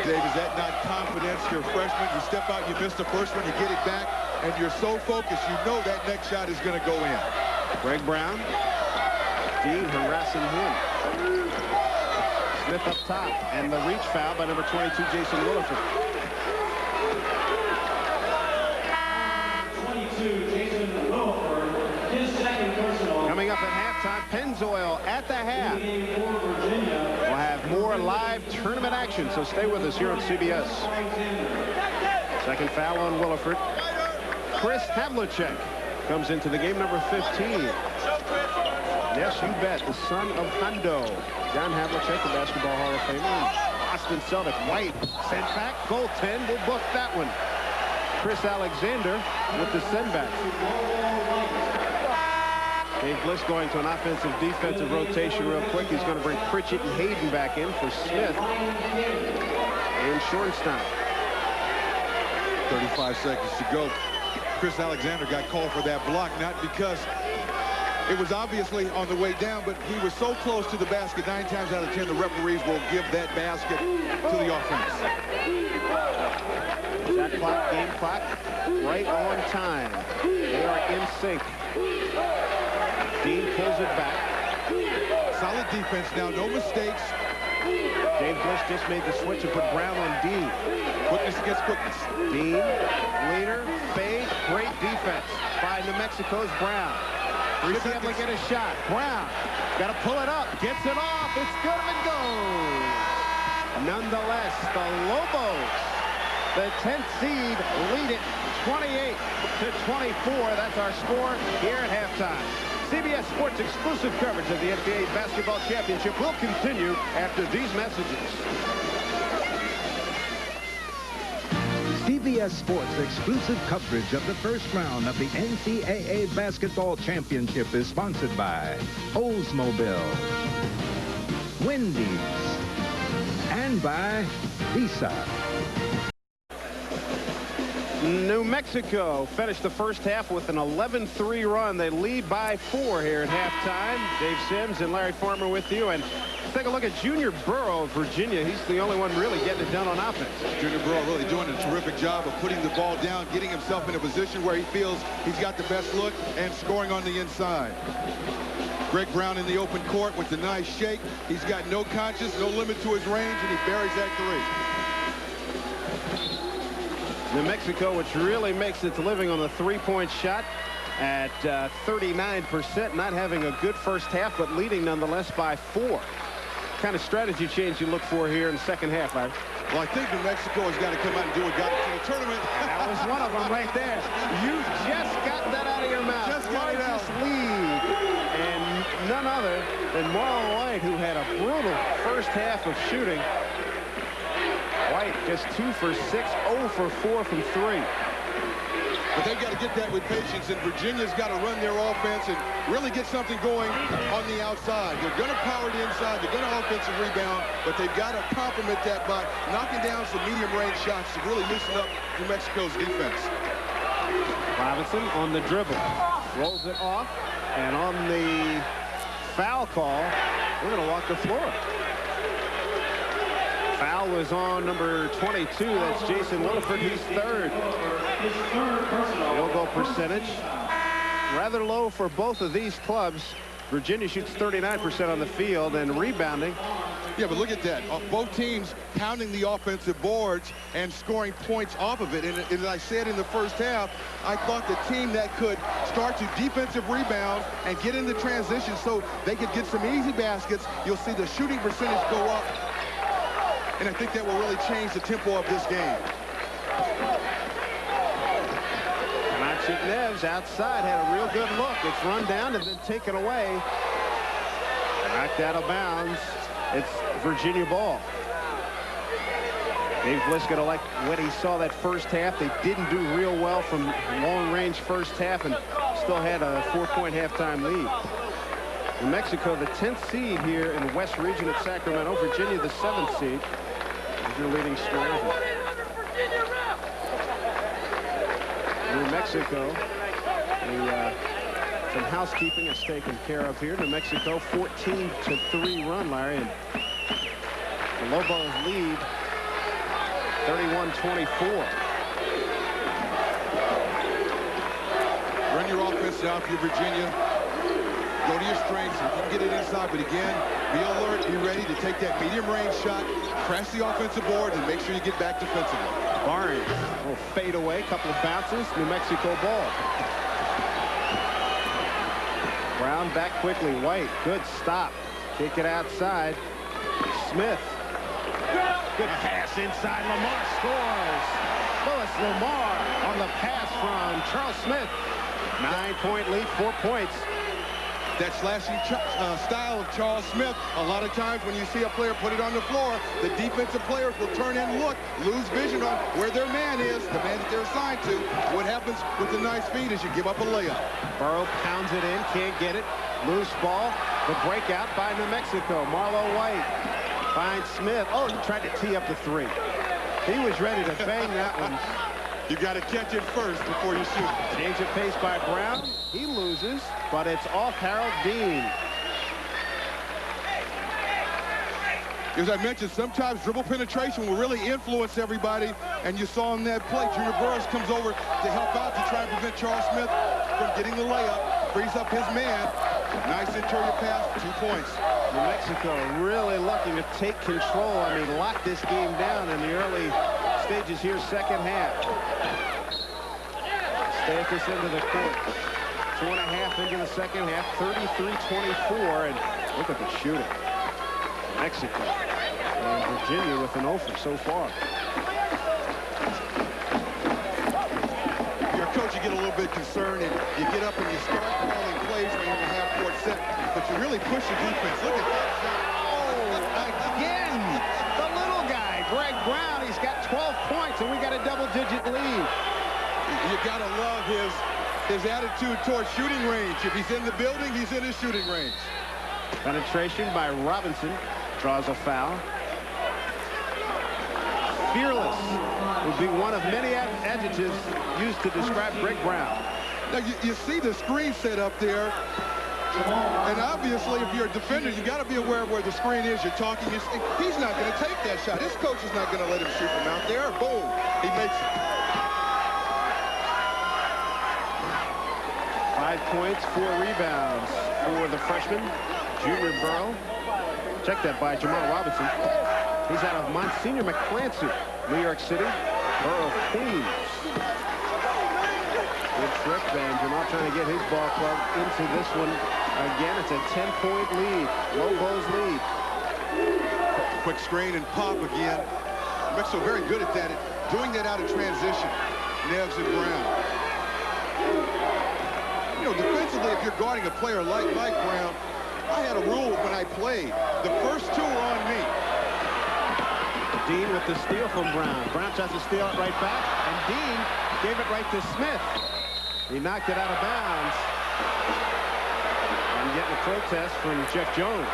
Dave, is that not confidence? You're a freshman. You step out, you miss the first one, you get it back, and you're so focused, you know that next shot is going to go in. Greg Brown. Dean harassing him. Smith up top, and the reach foul by number 22, Jason Williford. 22, Jason Williford, his second personal. Coming up at halftime, Pennzoil at the half. We'll have more live tournament action, so stay with us here on CBS. Second foul on Williford. Chris Havlicek comes into the game, number 15. Yes, you bet. The son of Hundo. John Havlicek, the Basketball Hall of Famer. Boston Celtic. White sent back. Goaltend will book that one. Chris Alexander with the send back. Dave Bliss going to an offensive-defensive rotation real quick. He's going to bring Pritchett and Hayden back in for Smith and Schornstein. 35 seconds to go. Chris Alexander got called for that block, not because it was obviously on the way down, but he was so close to the basket. 9 times out of 10, the referees will give that basket to the offense. Shot clock, game clock, right on time. They are in sync. Dean pulls it back. Solid defense now, no mistakes. Dave Bliss just made the switch and put Brown on Dean. Quickness against quickness. Dean, leader, fade, great defense by New Mexico's Brown. He's able to get a shot. Brown Got to pull it up. Gets it off. It's good and goes. Nonetheless, the Lobos, the 10th seed, lead it 28-24. That's our score here at halftime. CBS Sports exclusive coverage of the NBA Basketball Championship will continue after these messages. CBS Sports exclusive coverage of the first round of the NCAA Basketball Championship is sponsored by Oldsmobile, Wendy's, and by Visa. New Mexico finished the first half with an 11-3 run. They lead by 4 here at halftime. Dave Sims and Larry Farmer with you. And let's take a look at Junior Burrow of Virginia. He's the only one really getting it done on offense. Junior Burrow really doing a terrific job of putting the ball down, getting himself in a position where he feels he's got the best look, and scoring on the inside. Greg Brown in the open court with the nice shake. He's got no conscience, no limit to his range, and he buries that 3. New Mexico, which really makes its living on the three-point shot at 39%, not having a good first half, but leading nonetheless by 4. Kind of strategy change you look for here in the second half, Larry? Well, I think New Mexico has got to come out and do what got it to the tournament. That was one of them right there. You just got that out of your mouth. Just got it out. Lead. And none other than Marlon White, who had a brutal first half of shooting. White just 2 for 6, 0 for 4 from 3. But they've got to get that with patience, and Virginia's got to run their offense and really get something going on the outside. They're going to power it inside. They're going to offensive rebound, but they've got to complement that by knocking down some medium-range shots to really loosen up New Mexico's defense. Robinson on the dribble. Rolls it off, and on the foul call, we're going to walk the floor. Foul was on number 22. That's Jason Williford. He's 3rd. Field goal percentage rather low for both of these clubs. Virginia shoots 39% on the field and rebounding. Yeah, but look at that. Both teams pounding the offensive boards and scoring points off of it. And as I said in the first half, I thought the team that could start to defensive rebound and get into transition so they could get some easy baskets, you'll see the shooting percentage go up. And I think that will really change the tempo of this game. Maciek Neves outside had a real good look. It's run down and then taken away. Knocked out of bounds. It's Virginia ball. Dave Bliscott, like what he saw that first half. They didn't do real well from long range first half and still had a 4-point halftime lead. New Mexico, the 10th seed here in the West Region at Sacramento. Virginia, the 7th seed. Is your leading scorers. New Mexico, some housekeeping is taken care of here. New Mexico, 14-3 run, Larry. And the Lobos lead 31-24. Run your offense out for Virginia. Go to your strengths. You can get it inside, but again, be alert, be ready to take that medium-range shot, crash the offensive board, and make sure you get back defensively. Barnes will fade away, couple of bounces, New Mexico ball. Brown back quickly, White, good stop. Kick it outside. Smith. Good pass inside, Lamar scores. Louis Lamar on the pass from Charles Smith. 9-point lead, 4 points. That slashing style of Charles Smith, a lot of times when you see a player put it on the floor, the defensive players will turn and look, lose vision on where their man is, the man that they're assigned to. What happens with the nice feed is you give up a layup. Burrow pounds it in, can't get it. Loose ball, the breakout by New Mexico. Marlo White finds Smith. Oh, he tried to tee up the 3. He was ready to bang that one. You got to catch it first before you shoot. Change of pace by Brown. He loses, but it's off Harold Dean. As I mentioned, sometimes dribble penetration will really influence everybody, and you saw in that play, Junior Burris comes over to help out to try and prevent Charles Smith from getting the layup, frees up his man. Nice interior pass, 2 points. New Mexico really looking to take control. I mean, lock this game down in the early stages here, second half. Stathis into the court. 2.5 into the second half, 33-24, and Look at the shooting. Mexico and Virginia with an offer so far. Your coach, you get a little bit concerned, and you get up and you start calling plays when you're in the half-court set, but you really push the defense. Look at that shot. Oh, again, the little guy, Greg Brown. He's got 12 points, and we got a double-digit lead. You got to love his attitude towards shooting range. If he's in the building, he's in his shooting range. Penetration by Robinson. Draws a foul. Fearless would be one of many adjectives used to describe Greg Brown. Now, you see the screen set up there. And obviously, if you're a defender, you got to be aware of where the screen is. You're talking. He's not going to take that shot. His coach is not going to let him shoot from out there. Boom. He makes it. 5 points, 4 rebounds for the freshman, Junior Burrow. Check that by Jamal Robinson. He's out of Monsignor McClancy, New York City. Burrow, Queens. Good trick, and Jamal trying to get his ball club into this one. Again, it's a 10-point lead. Lobos lead. Quick screen and pop again. Mexico very good at that. Doing that out of transition. Neves and Brown. You know, defensively, if you're guarding a player like Brown, I had a rule when I played. The first 2 are on me. Dean with the steal from Brown. Brown tries to steal it right back, and Dean gave it right to Smith. He knocked it out of bounds. And getting a protest from Jeff Jones.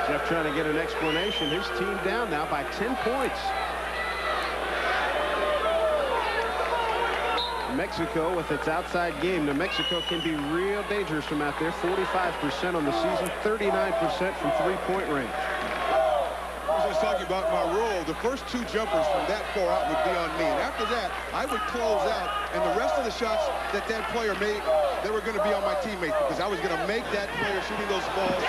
Jeff trying to get an explanation. His team down now by 10 points. Mexico with its outside game. New Mexico can be real dangerous from out there. 45% on the season, 39% from three-point range. I was just talking about my rule. The first 2 jumpers from that far out would be on me. And after that, I would close out. And the rest of the shots that player made, they were going to be on my teammates because I was going to make that player shooting those balls.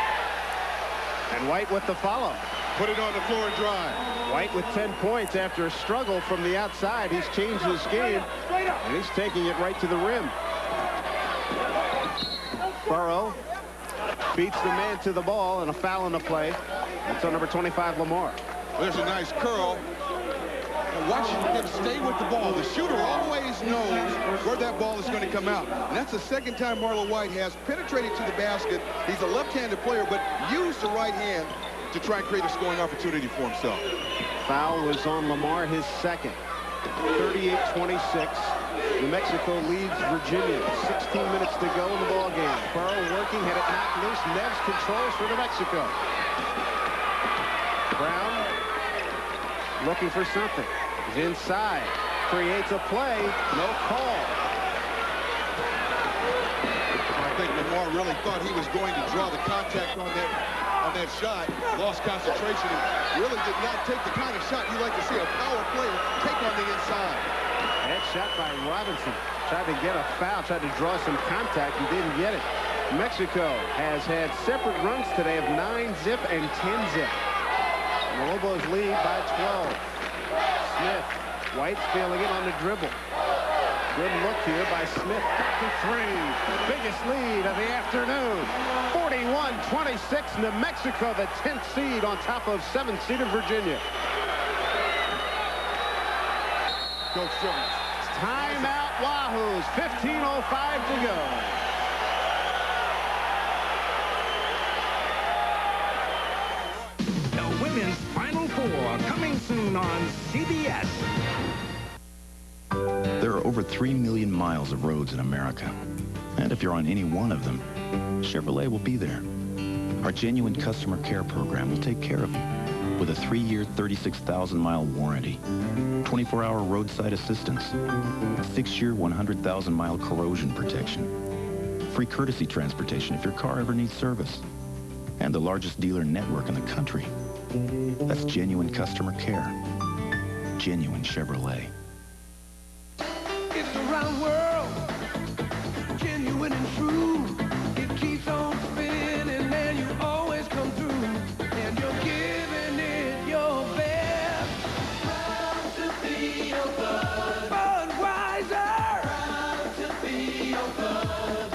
And White with the follow. Put it on the floor and drive. White with 10 points after a struggle from the outside. He's changed his game, and he's taking it right to the rim. Burrow beats the man to the ball, and a foul in the play. That's on number 25, Lamar. There's a nice curl. And watch him stay with the ball. The shooter always knows where that ball is going to come out. And that's the second time Marlon White has penetrated to the basket. He's a left-handed player, but used the right hand to try and create a scoring opportunity for himself. Foul was on Lamar, his second. 38-26. New Mexico leads Virginia. 16 minutes to go in the ball game. Burrow working, had it knocked loose. Neves controls for New Mexico. Brown looking for something. He's inside. Creates a play. No call. I think Lamar really thought he was going to draw the contact on that shot. Lost concentration and really did not take the kind of shot you like to see a power player take on the inside. That shot by Robinson. Tried to get a foul, tried to draw some contact and didn't get it. Mexico has had separate runs today of 9-zip and 10-zip. The Lobos lead by 12. Smith. White's feeling it on the dribble. Good look here by Smith. Back to 3. Biggest lead of the afternoon. 41-26. New Mexico, the 10th seed on top of 7th seed of Virginia. Coach Jones. Timeout Wahoos. 15:05 to go. The Women's Final Four coming soon on CBS. There are over 3 million miles of roads in America. And if you're on any one of them, Chevrolet will be there. Our genuine customer care program will take care of you with a 3-year, 36,000-mile warranty, 24-hour roadside assistance, 6-year, 100,000-mile corrosion protection, free courtesy transportation if your car ever needs service, and the largest dealer network in the country. That's genuine customer care. Genuine Chevrolet. It's a round world, genuine and true. It keeps on spinning and you always come through. And you're giving it your best. Proud to be your bud. Budweiser. Proud to be your bud.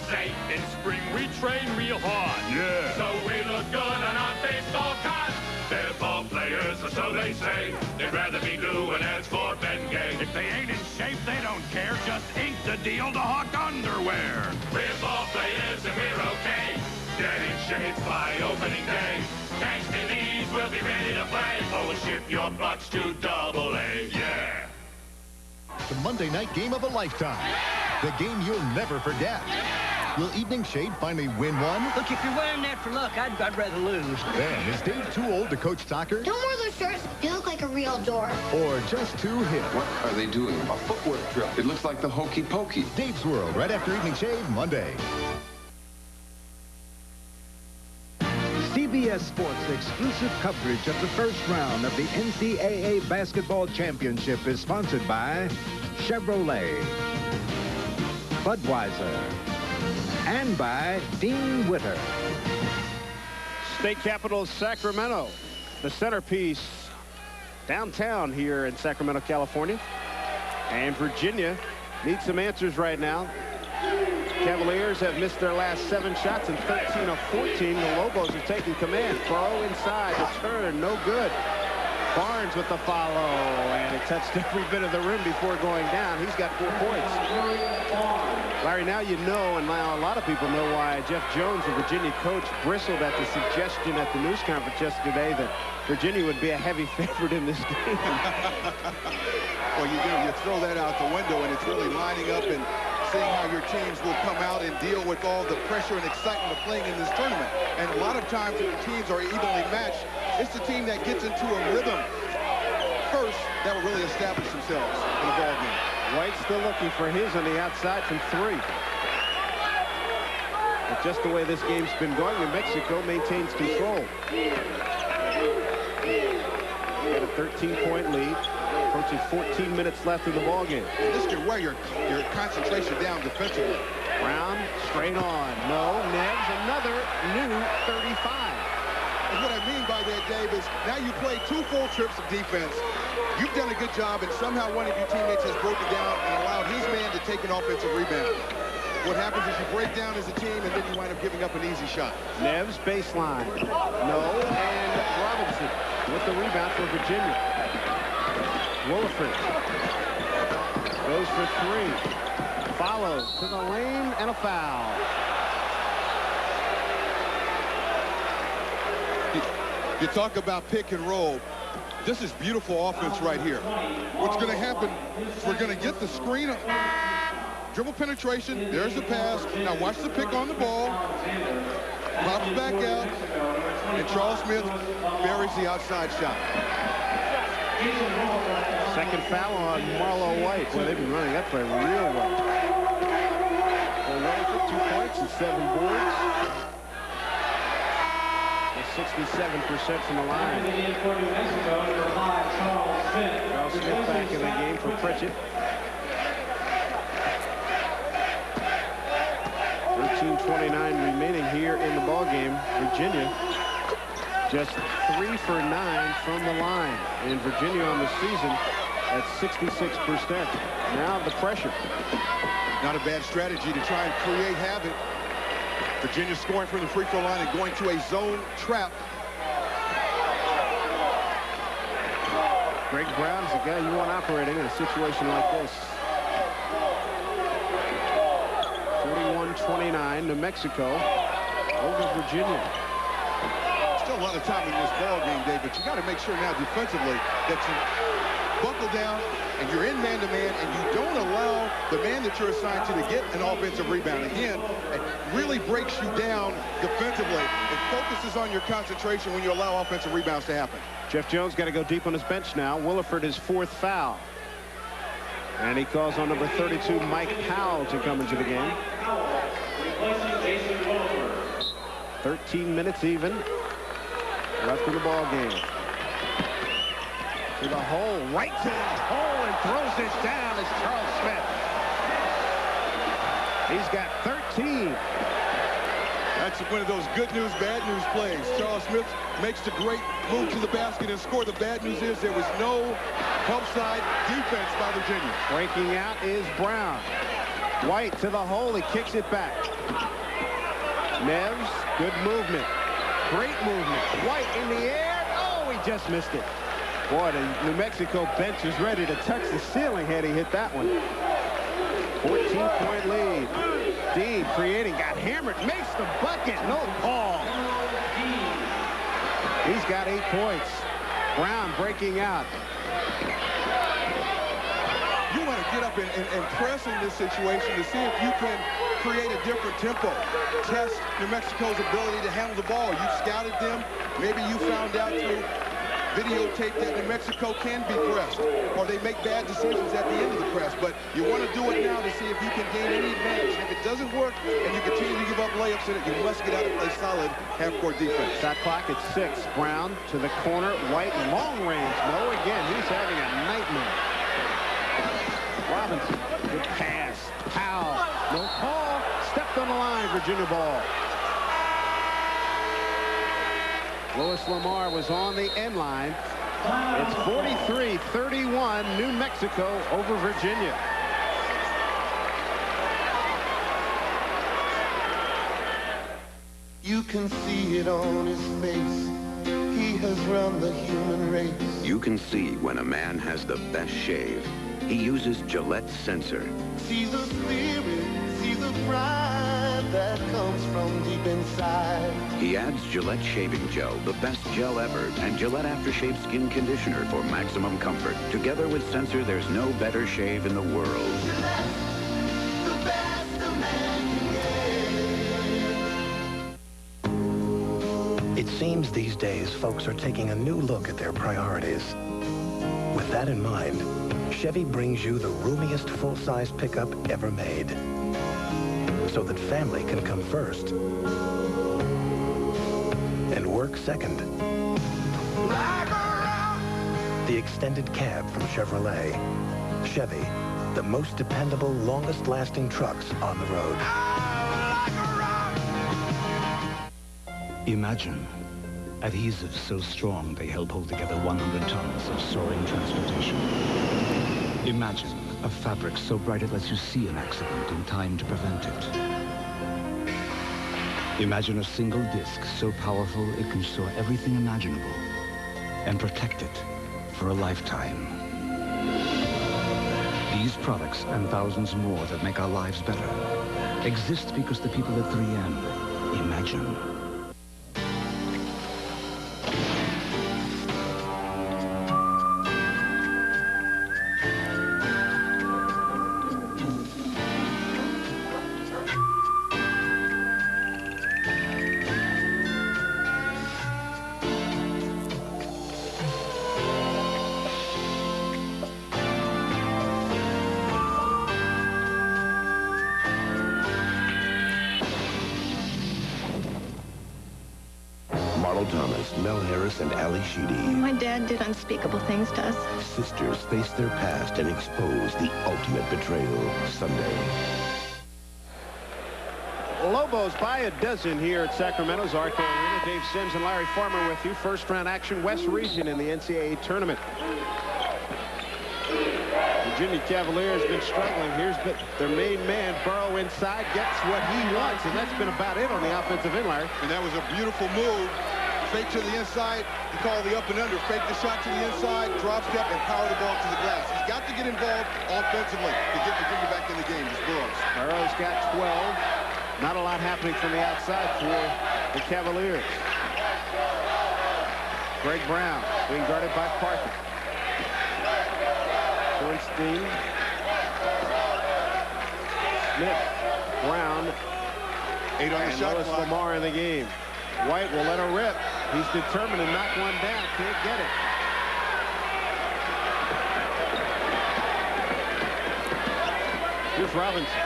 say. In spring, we train real hard. Yeah. So we look good on our baseball cards. They're ball players, or so they say. They'd rather be doing ads for Ben Gay. If they ain't in shape, they don't care. Just ink the deal to Hawk underwear. We're ball players and we're okay. Get in shape by opening day. Thanks to these, we'll be ready to play. Oh, ship your Bucks to Double-A, yeah. The Monday night game of a lifetime. The game you'll never forget. Will Evening Shade finally win one? Look, if you're wearing that for luck, I'd rather lose. Then, is Dave too old to coach soccer? Don't wear those shirts. You look like a real dork. Or just too hip? What are they doing? A footwork drill. It looks like the Hokey Pokey. Dave's World, right after Evening Shade, Monday. CBS Sports exclusive coverage of the first round of the NCAA Basketball Championship is sponsored by Chevrolet, Budweiser, and by Dean Witter. State capital Sacramento, the centerpiece downtown here in Sacramento, California. And Virginia needs some answers right now. Cavaliers have missed their last 7 shots and 13 of 14. The Lobos are taking command. Throw inside, the turn, no good. Barnes with the follow, and it touched every bit of the rim before going down. He's got 4 points. Larry, now you know, and now a lot of people know why Jeff Jones, the Virginia coach, bristled at the suggestion at the news conference yesterday that Virginia would be a heavy favorite in this game. Well, you throw that out the window, and it's really lining up and seeing how your teams will come out and deal with all the pressure and excitement of playing in this tournament. And a lot of times when the teams are evenly matched, it's the team that gets into a rhythm first that will really establish themselves in the ball game. White still looking for his on the outside from 3. But just the way this game's been going, New Mexico maintains control. Got a 13-point lead. Approaching 14 minutes left in the ball game. This can wear your concentration down defensively. Brown straight on. No. Neves, another new 35. And what I mean by that, Dave, is now you play 2 full trips of defense. You've done a good job, and somehow one of your teammates has broken down and allowed his man to take an offensive rebound. What happens is you break down as a team, and then you wind up giving up an easy shot. Neves, baseline. No. And Robinson with the rebound for Virginia. Williford goes for 3. Follows to the lane and a foul. You talk about pick and roll. This is beautiful offense right here. What's going to happen is we're going to get the screen. Dribble penetration. There's the pass. Now watch the pick on the ball. Pops back out. And Charles Smith buries the outside shot. Second foul on Marlo White. Well, they've been running that play real well. White for 2 points and 7 boards. 67% from the line. Charles Smith back in the game for Pritchett. 13:29 remaining here in the ball game. Virginia just 3 for 9 from the line. And Virginia on the season at 66%. Now the pressure. Not a bad strategy to try and create havoc. Virginia scoring from the free throw line and going to a zone trap. Greg Brown's the guy you want operating in a situation like this. 41-29, New Mexico over Virginia. Still a lot of time in this ball game, Dave, but you got to make sure now defensively that you buckle down and you're in man-to-man and you don't allow the man that you're assigned to get an offensive rebound. Again, it really breaks you down defensively. It focuses on your concentration when you allow offensive rebounds to happen. Jeff Jones got to go deep on his bench now. Williford his 4th foul. And he calls on number 32, Mike Powell, to come into the game. 13 minutes even left in the ball game. To the hole, right to the hole, and throws it down is Charles Smith. He's got 13. That's one of those good news, bad news plays. Charles Smith makes the great move to the basket and score. The bad news is there was no help side defense by Virginia. Breaking out is Brown. White to the hole, he kicks it back. Neves, good movement. Great movement. White in the air. Oh, he just missed it. Boy, the New Mexico bench is ready to touch the ceiling had he hit that one. 14-point lead. Dean creating, got hammered, makes the bucket. No call. He's got 8 points. Brown breaking out. You want to get up and press in this situation to see if you can create a different tempo. Test New Mexico's ability to handle the ball. You scouted them. Maybe you found out through videotape that New Mexico can be pressed, or they make bad decisions at the end of the press. But you want to do it now to see if you can gain any advantage. If it doesn't work and you continue to give up layups in it, you must get out and play solid half-court defense. Shot clock at 6. Brown to the corner. White long range. No, again, he's having a nightmare. Robinson, good pass. Powell, no call. Stepped on the line, Virginia ball. Louis Lamar was on the end line. It's 43-31, New Mexico over Virginia. You can see it on his face. He has run the human race. You can see when a man has the best shave. He uses Gillette Sensor. See the spirit, see the pride that comes from deep inside. He adds Gillette Shaving Gel, the best gel ever, and Gillette Aftershave Skin Conditioner for maximum comfort. Together with Sensor, there's no better shave in the world. Gillette, the best a man can get. It seems these days folks are taking a new look at their priorities. With that in mind, Chevy brings you the roomiest full-size pickup ever made, so that family can come first and work second. The extended cab from Chevrolet. Chevy, the most dependable, longest-lasting trucks on the road. Imagine adhesives so strong they help hold together 100 tons of soaring transportation. Imagine a fabric so bright it lets you see an accident in time to prevent it. Imagine a single disc so powerful it can store everything imaginable and protect it for a lifetime. These products and thousands more that make our lives better exist because the people at 3M imagine. Thomas, Mel Harris, and Ali Sheedy. My dad did unspeakable things to us. Sisters face their past and expose the ultimate betrayal. Sunday. Lobos by a dozen here at Sacramento's Arco Arena. Dave Sims and Larry Farmer with you. First round action, West Region in the NCAA tournament. Virginia Cavaliers been struggling. Here's their main man, Burrow, inside, gets what he wants, and that's been about it on the offensive end, Larry. And that was a beautiful move. Fake to the inside. He called the up and under. Fake the shot to the inside, drop step, and power the ball to the glass. He's got to get involved offensively to get Virginia back in the game. It's Burrows. Burrow's got 12. Not a lot happening from the outside for the Cavaliers. Greg Brown being guarded by Parker. Bernstein. Smith. Brown. 8 on the shot clock. Louis Lamar in the game. White will let her rip. He's determined to knock one down. Can't get it. Here's Robinson.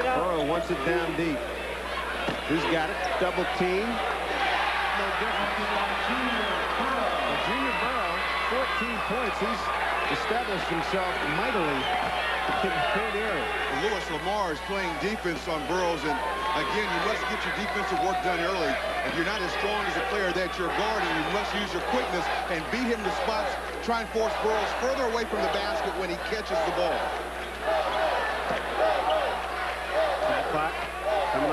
Burrow wants it down deep. Who's got it? Double team. No difference. Junior Burrow, 14 points. He's established himself mightily in the paint area. Louis Lamar is playing defense on Burrows, and again, you must get your defensive work done early. If you're not as strong as a player that you're guarding, you must use your quickness and beat him to spots. Try and force Burrows further away from the basket when he catches the ball. Shot clock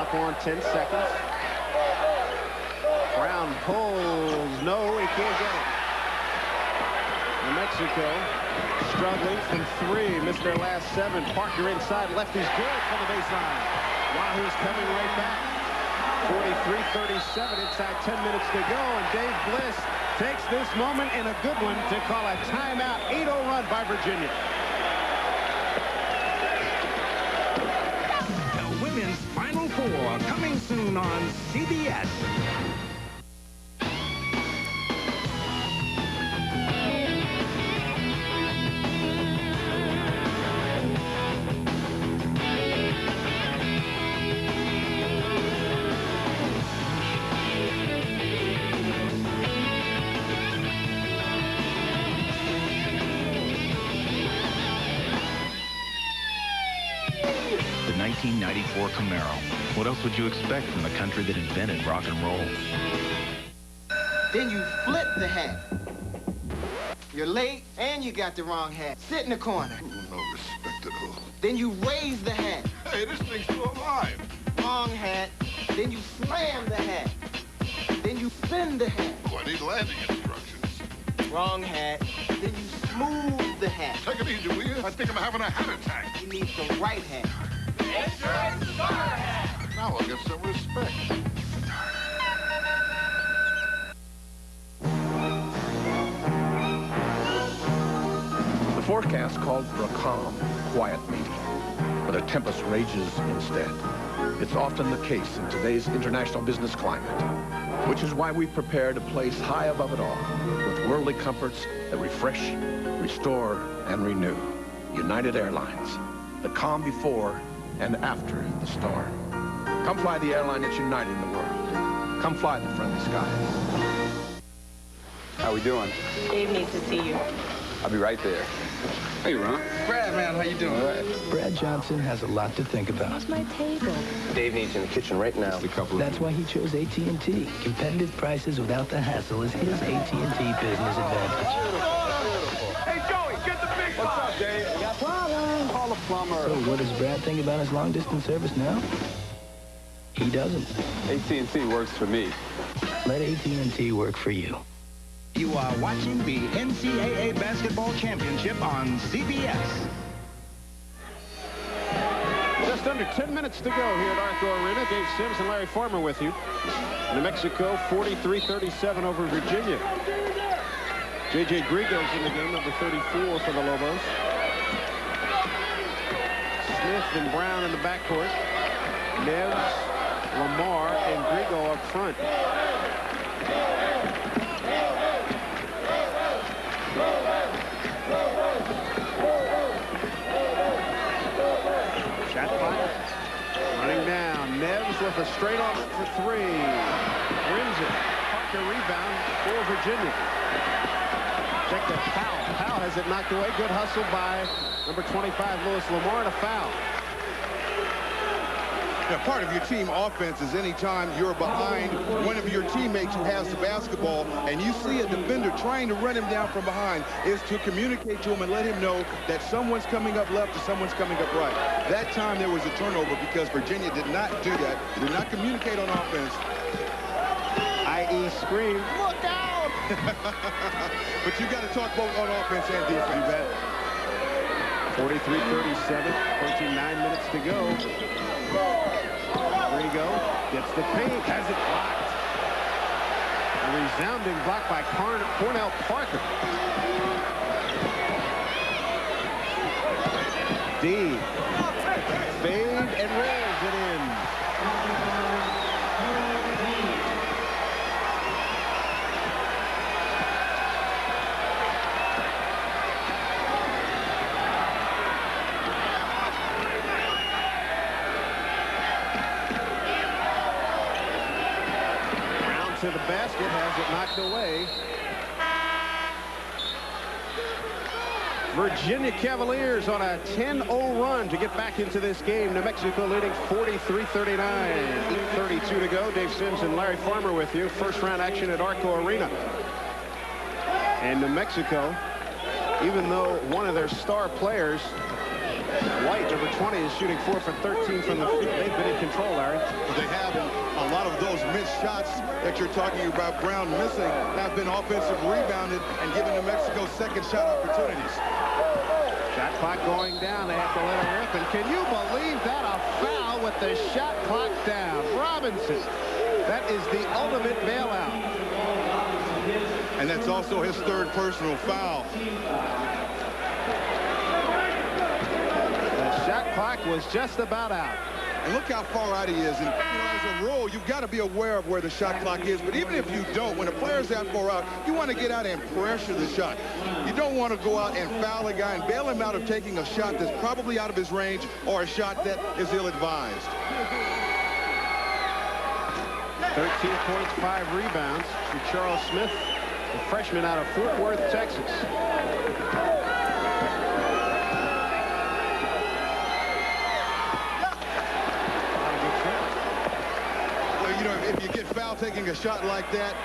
clock on 10 seconds. Brown pulls. No, he can't get it. New Mexico struggling from 3. Missed their last 7. Parker inside. Lefty's good from the baseline. Wahoo's coming right back. 43-37. Inside 10 minutes to go. And Dave Bliss takes this moment and a good one to call a timeout. 8-0 run by Virginia. The Women's Final Four coming soon on CBS. The 1994 Camaro. What else would you expect from the country that invented rock and roll? Then you flip the hat. You're late and you got the wrong hat. Sit in the corner. No respect at all. Then you raise the hat. Hey, this thing's still alive. Wrong hat. Then you slam the hat. Then you spin the hat. Oh, I need landing instructions. Wrong hat. Then you smooth the hat. Take it easy, will you? I think I'm having a hat attack. You need the right hat. Now I'll get some respect. The forecast called for a calm, quiet meeting, but a tempest rages instead. It's often the case in today's international business climate, which is why we prepared a place high above it all, with worldly comforts that refresh, restore, and renew. United Airlines, the calm before and after the storm. Come fly the airline that's uniting the world. Come fly the friendly skies. How we doing? Dave needs to see you. I'll be right there. Hey, Ron. Brad, man, how you doing? All right. Brad Johnson has a lot to think about. Where's my table? Dave needs you in the kitchen right now. That's why he chose AT&T. Competitive prices without the hassle is his AT&T business advantage. Hey, Joey, get the big box. What's up, Dave? I got problems. Call a plumber. So what does Brad think about his long-distance service now? He doesn't. AT&T works for me. Let AT&T work for you. You are watching the NCAA Basketball Championship on CBS. Just under 10 minutes to go here at Arco Arena. Dave Sims and Larry Farmer with you. New Mexico 43-37 over Virginia. J.J. Grigo's in the game, number 34 for the Lobos. Smith and Brown in the backcourt. Neves, Lamar, and Grigo up front. Shot clock running down. Neves with a straight on for 3. Wins it. Parker rebound for Virginia. Check that Powell. Powell has it knocked away. Good hustle by number 25, Louis Lamar, and a foul. Now, part of your team offense is anytime you're behind one of your teammates who has the basketball and you see a defender trying to run him down from behind is to communicate to him and let him know that someone's coming up left or someone's coming up right. That time there was a turnover because Virginia did not do that. They did not communicate on offense. I.e. scream. Look out! But you got to talk both on offense and defense. You bet. 43-37, approaching 9 minutes to go. Grigo gets the paint, has it blocked. A resounding block by Cornell Parker. D. Fade and rolls it in. To the basket, has it knocked away. Virginia Cavaliers on a 10-0 run to get back into this game. New Mexico leading 43-39. 8:32 to go. Dave Sims and Larry Farmer with you. First round action at Arco Arena. And New Mexico, even though one of their star players White, number 20, is shooting 4 for 13 from the field. They've been in control, Larry. Well, they have, and a lot of those missed shots that you're talking about Brown missing have been offensive rebounded and given New Mexico second shot opportunities. Shot clock going down. They have to let it rip. And can you believe that? A foul with the shot clock down. Robinson. That is the ultimate bailout. And that's also his third personal foul. The shot clock was just about out. And look how far out he is. And, as a rule, you've got to be aware of where the shot clock is. But even if you don't, when a player's that far out, you want to get out and pressure the shot. You don't want to go out and foul a guy and bail him out of taking a shot that's probably out of his range or a shot that is ill-advised. 13 points, 5 rebounds for Charles Smith, a freshman out of Fort Worth, Texas. If you get fouled taking a shot like that,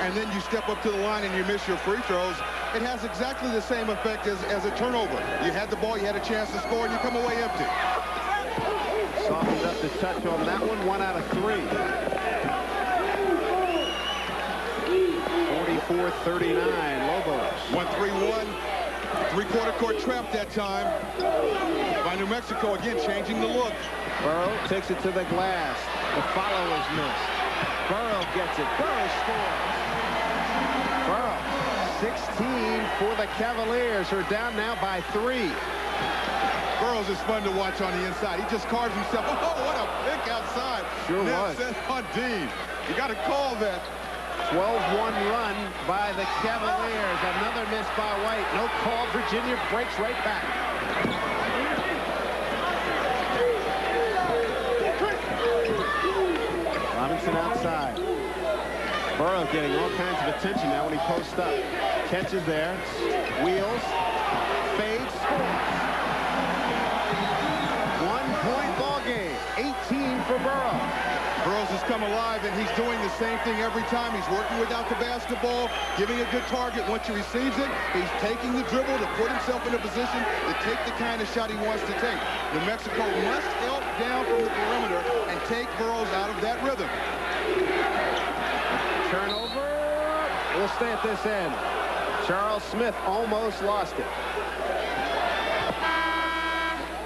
and then you step up to the line and you miss your free throws, it has exactly the same effect as a turnover. You had the ball, you had a chance to score, and you come away empty. Softened up the touch on that one, 1 out of 3. 44-39, Lobos. 1-3-1, three-quarter court trap that time by New Mexico, again changing the look. Burrow takes it to the glass. The follow is missed. Burrow gets it. Burrow scores. Burrow, 16 for the Cavaliers, who are down now by 3. Burrows is fun to watch on the inside. He just carves himself. Oh, what a pick outside. Sure was. On Dean. You got to call that. 12-1 run by the Cavaliers. Another miss by White. No call. Virginia breaks right back. Robinson outside. Burrow getting all kinds of attention now when he posts up. Catches there. Wheels. Fades. Scores. 1-point ball game. 18 for Burrow. Burrows has come alive, and he's doing the same thing every time. He's working without the basketball, giving a good target. Once he receives it, he's taking the dribble to put himself in a position to take the kind of shot he wants to take. New Mexico must help down from the perimeter and take Burrows out of that rhythm. Turnover. We'll stay at this end. Charles Smith almost lost it.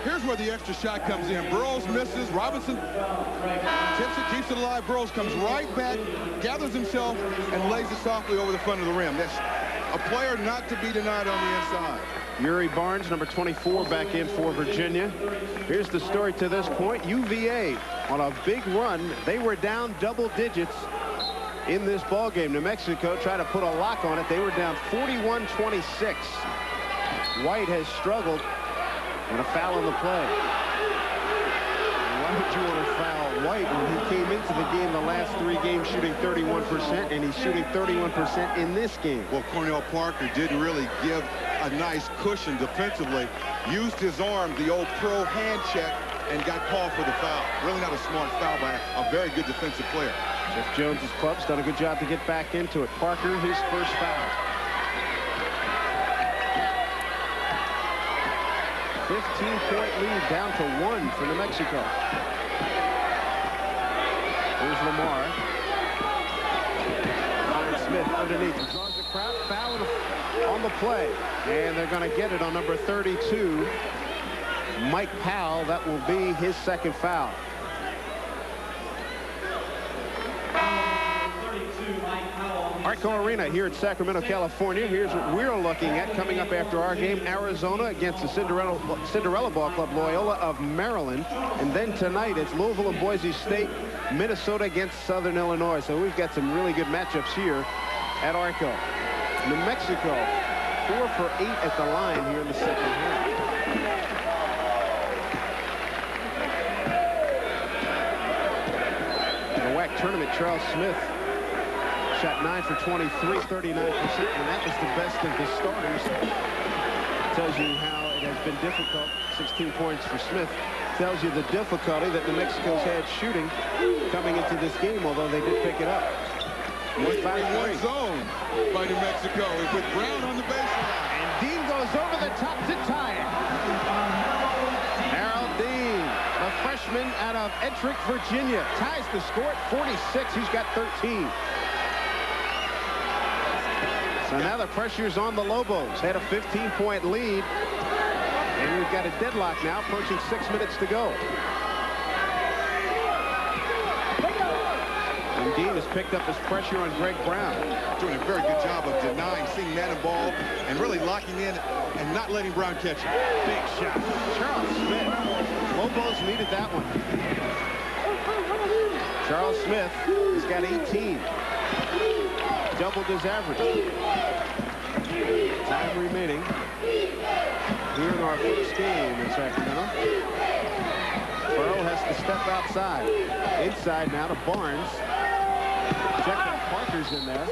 Here's where the extra shot comes in. Burrows misses. Robinson tips it, keeps it alive. Burrows comes right back, gathers himself, and lays it softly over the front of the rim. That's a player not to be denied on the inside. Yuri Barnes, number 24, back in for Virginia. Here's the story to this point. UVA on a big run. They were down double digits in this ball game. New Mexico tried to put a lock on it. They were down 41-26. White has struggled. And a foul on the play. Why would you want to foul White when he came into the game the last 3 games shooting 31%, and he's shooting 31% in this game? Well, Cornell Parker didn't really give a nice cushion defensively. Used his arm, the old pro hand check, and got called for the foul. Really not a smart foul by a very good defensive player. Jeff Jones's club's done a good job to get back into it. Parker, his first foul. 15-point lead down to 1 for New Mexico. Here's Lamar. Ryan Smith underneath. Draws the crowd. Foul on the play. And they're going to get it on number 32, Mike Powell. That will be his second foul. Arco Arena here at Sacramento, California. Here's what we're looking at coming up after our game. Arizona against the Cinderella Ball Club, Loyola of Maryland. And then tonight it's Louisville and Boise State, Minnesota against Southern Illinois. So we've got some really good matchups here at Arco. New Mexico, 4 for 8 at the line here in the second half. In the WAC tournament, Charles Smith shot 9 for 23, 39%, and that was the best of the starters. Tells you how it has been difficult. 16 points for Smith. Tells you the difficulty that New Mexico's had shooting coming into this game, although they did pick it up. 1-3-1 zone by New Mexico with Brown on the baseline. And Dean goes over the top to tie it. freshman out of Ettrick, Virginia. Ties the score at 46. He's got 13. So now the pressure's on the Lobos. Had a 15-point lead. And we've got a deadlock now, approaching 6 minutes to go. And Dean has picked up his pressure on Greg Brown. Doing a very good job of denying, seeing man and ball, and really locking in and not letting Brown catch it. Big shot. Charles Smith. Lobos needed that one. Charles Smith has got 18. Doubled his average. Time remaining here in our first game in Sacramento. Burrow has to step outside. Inside now to Barnes. Check that Parker's in there.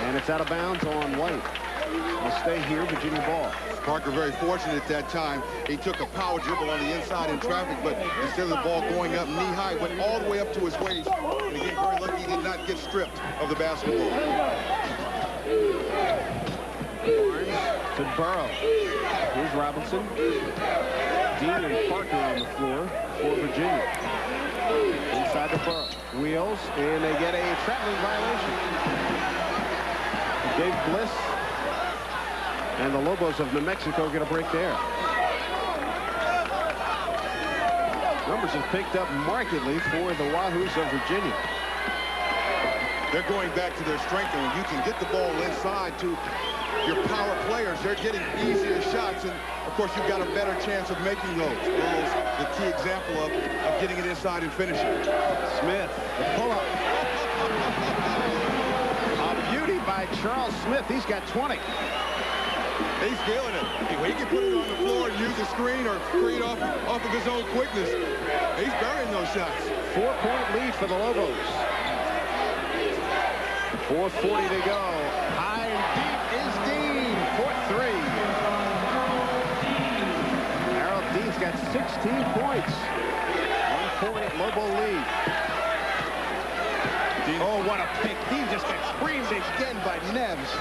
And it's out of bounds on White. Will stay here, Virginia ball. Parker very fortunate at that time. He took a power dribble on the inside in traffic, but instead of the ball going up knee-high, went all the way up to his waist. And again, very lucky he did not get stripped of the basketball. Barnes to Burrow. Here's Robinson. Dean and Parker on the floor for Virginia. Inside the Burrow. Wheels, and they get a traveling violation. Dave Bliss and the Lobos of New Mexico get a break there. Numbers have picked up markedly for the Wahoos of Virginia. They're going back to their strength, and when you can get the ball inside to your power players, they're getting easier shots, and of course you've got a better chance of making those. Burrow's the key example of getting it inside and finishing. Smith, the pull-up. A beauty by Charles Smith. He's got 20. He's feeling it. He can put it on the floor and use a screen or create off of his own quickness. He's burying those shots. 4-point lead for the Lobos. 4:40 to go. High and deep is Dean for 3. Harold Dean's got 16 points. 1-point Lobo lead. Dean. Oh, what a pick. Dean just got screamed again by Neves.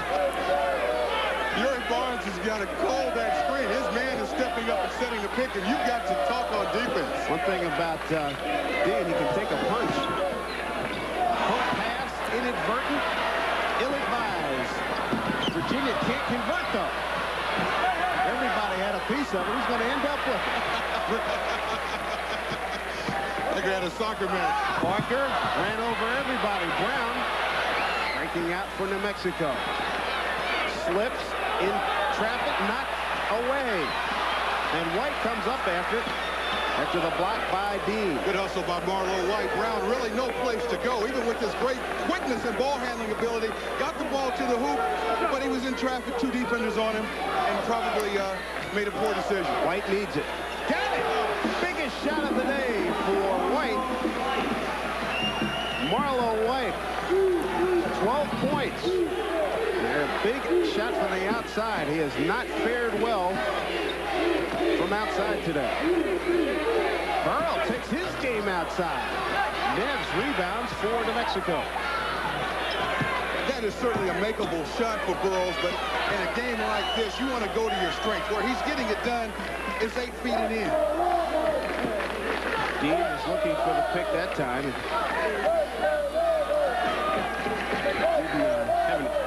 Uri Barnes has got to call that screen. His man is stepping up and setting the pick, and you've got to talk on defense. One thing about Dean, he can take a punch. Hook pass, inadvertent, ill-advised. Virginia can't convert, though. Everybody had a piece of it. Who's going to end up with it? They had a soccer match. Parker ran over everybody. Brown breaking out for New Mexico. Slips in traffic, knocked away. And White comes up after the block by Dean. Good hustle by Marlo White. Brown really no place to go, even with his great quickness and ball handling ability. Got the ball to the hoop, but he was in traffic, 2 defenders on him, and probably made a poor decision. White needs it. Got it! Biggest shot of the day for White. Marlo White, 12 points. A big shot from the outside. He has not fared well from outside today. Burrell takes his game outside. Neves rebounds for New Mexico. That is certainly a makeable shot for Burroughs, but in a game like this, you want to go to your strength. Where he's getting it done is 8 feet and in. Dean is looking for the pick that time.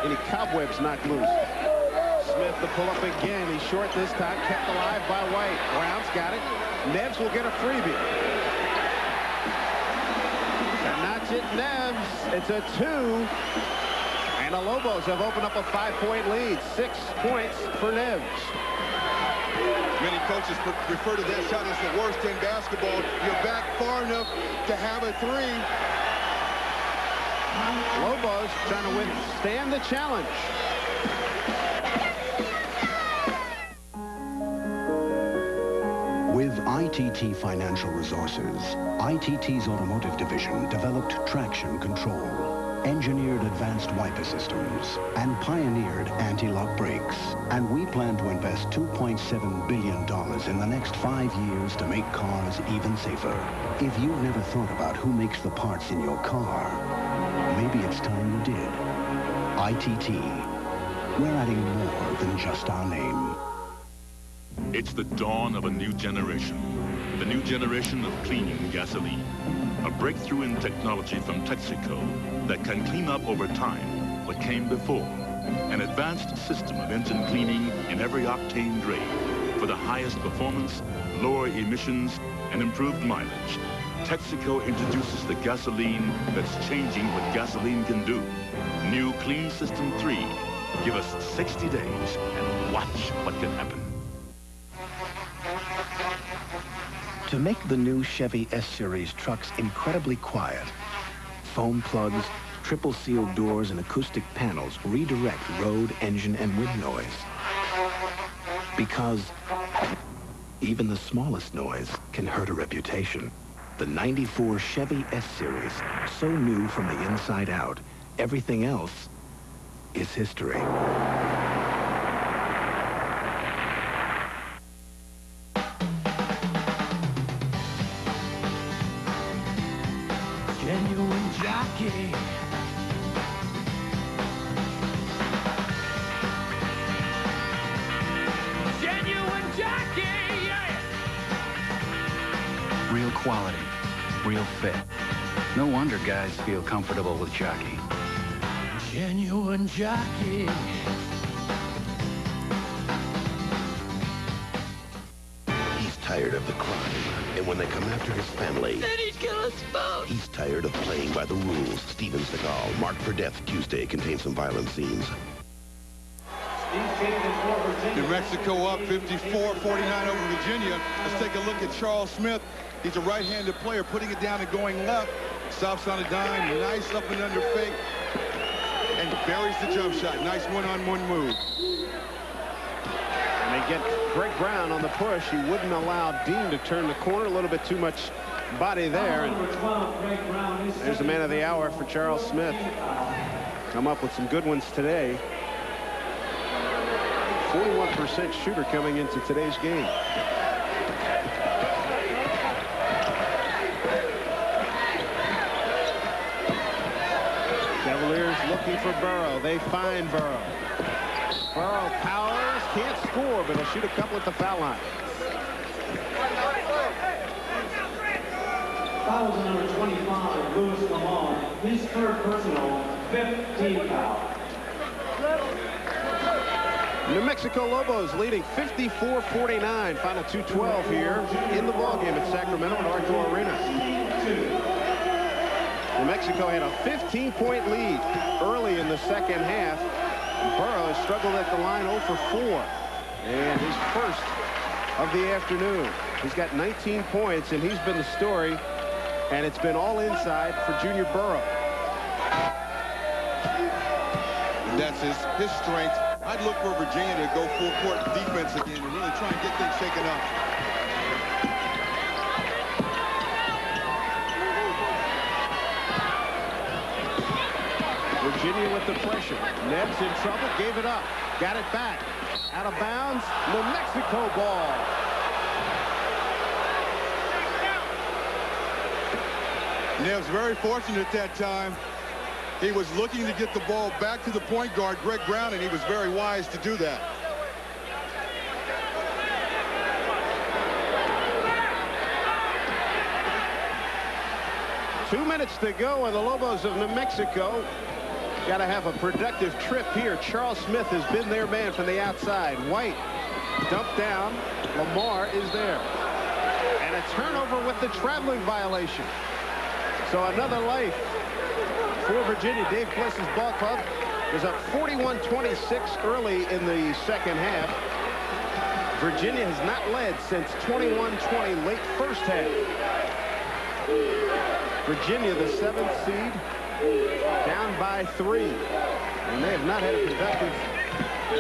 Any cobwebs knocked loose. Smith the pull-up again. He's short this time. Kept alive by White. Brown's got it. Neves will get a freebie. And that's it, Neves. It's a 2. And the Lobos have opened up a 5-point lead. 6 points for Neves. Many coaches refer to that shot as the worst in basketball. You're back far enough to have a 3. Lobos trying to withstand the challenge. With ITT Financial Resources, ITT's automotive division developed traction control, engineered advanced wiper systems, and pioneered anti-lock brakes. And we plan to invest $2.7 billion in the next 5 years to make cars even safer. If you've never thought about who makes the parts in your car, maybe it's time you did. ITT. We're adding more than just our name. It's the dawn of a new generation. the new generation of clean gasoline. A breakthrough in technology from Texaco that can clean up over time what came before. An advanced system of engine cleaning in every octane grade for the highest performance, lower emissions, and improved mileage. Texaco introduces the gasoline that's changing what gasoline can do. New Clean System 3. Give us 60 days and watch what can happen. To make the new Chevy S-Series trucks incredibly quiet, foam plugs, triple sealed doors, and acoustic panels redirect road, engine, and wind noise. Because even the smallest noise can hurt a reputation. The 94 Chevy S-Series, so new from the inside out, everything else is history. Genuine jockey. Genuine jockey, yeah. Real quality, real fit. No wonder guys feel comfortable with jockey. Genuine jockey. He's tired of the crime, and when they come after his family, Then he'd kill us both. he's tired of playing by the rules. Steven Seagal, Marked for Death Tuesday contains some violent scenes. New Mexico up 54-49 over Virginia. Let's take a look at Charles Smith. He's a right-handed player, putting it down and going left. Stops on a dime, nice up and under fake, and buries the jump shot. Nice one-on-one move. And they get Greg Brown on the push. He wouldn't allow Dean to turn the corner. A little bit too much body there. And there's the man of the hour for Charles Smith. Come up with some good ones today. 41% shooter coming into today's game. Cavaliers looking for Burrow. They find Burrow. Burrow powers, can't score, but he'll shoot a couple at the foul line. Foul number 25, Louis Lamont. His third personal, 5th team foul. New Mexico Lobos leading 54-49. Final 2:12 here in the ballgame at Sacramento at Arco Arena. New Mexico had a 15-point lead early in the second half. Burrow struggled at the line 0 for 4. And his first of the afternoon. He's got 19 points, and he's been the story. And it's been all inside for Junior Burrow. And that's his strength. I'd look for Virginia to go full court defense again and really try and get things shaken up. Virginia with the pressure. Neb's in trouble, gave it up. Got it back. Out of bounds. New Mexico ball. Neb's very fortunate at that time. He was looking to get the ball back to the point guard, Greg Brown, and he was very wise to do that. Two minutes to go, and the Lobos of New Mexico got to have a productive trip here. Charles Smith has been their man from the outside. White dumped down. Lamar is there. And a turnover with the traveling violation. So another life for Virginia. Dave Pless's ball club is up 41-26 early in the second half. Virginia has not led since 21-20 late first half. Virginia, the 7th seed, down by 3. And they have not had a productive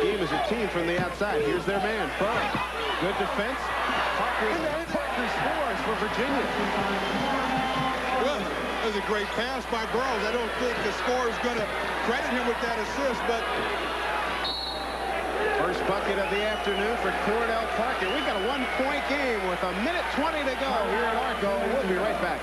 game as a team from the outside. Here's their man, Burrow. Good defense. Parker scores for Virginia. Well, that was a great pass by Burrows. I don't think the scorer is going to credit him with that assist, but first bucket of the afternoon for Cordell Parker. We've got a 1-point game with a minute 20 to go here at Arco. We'll be right back.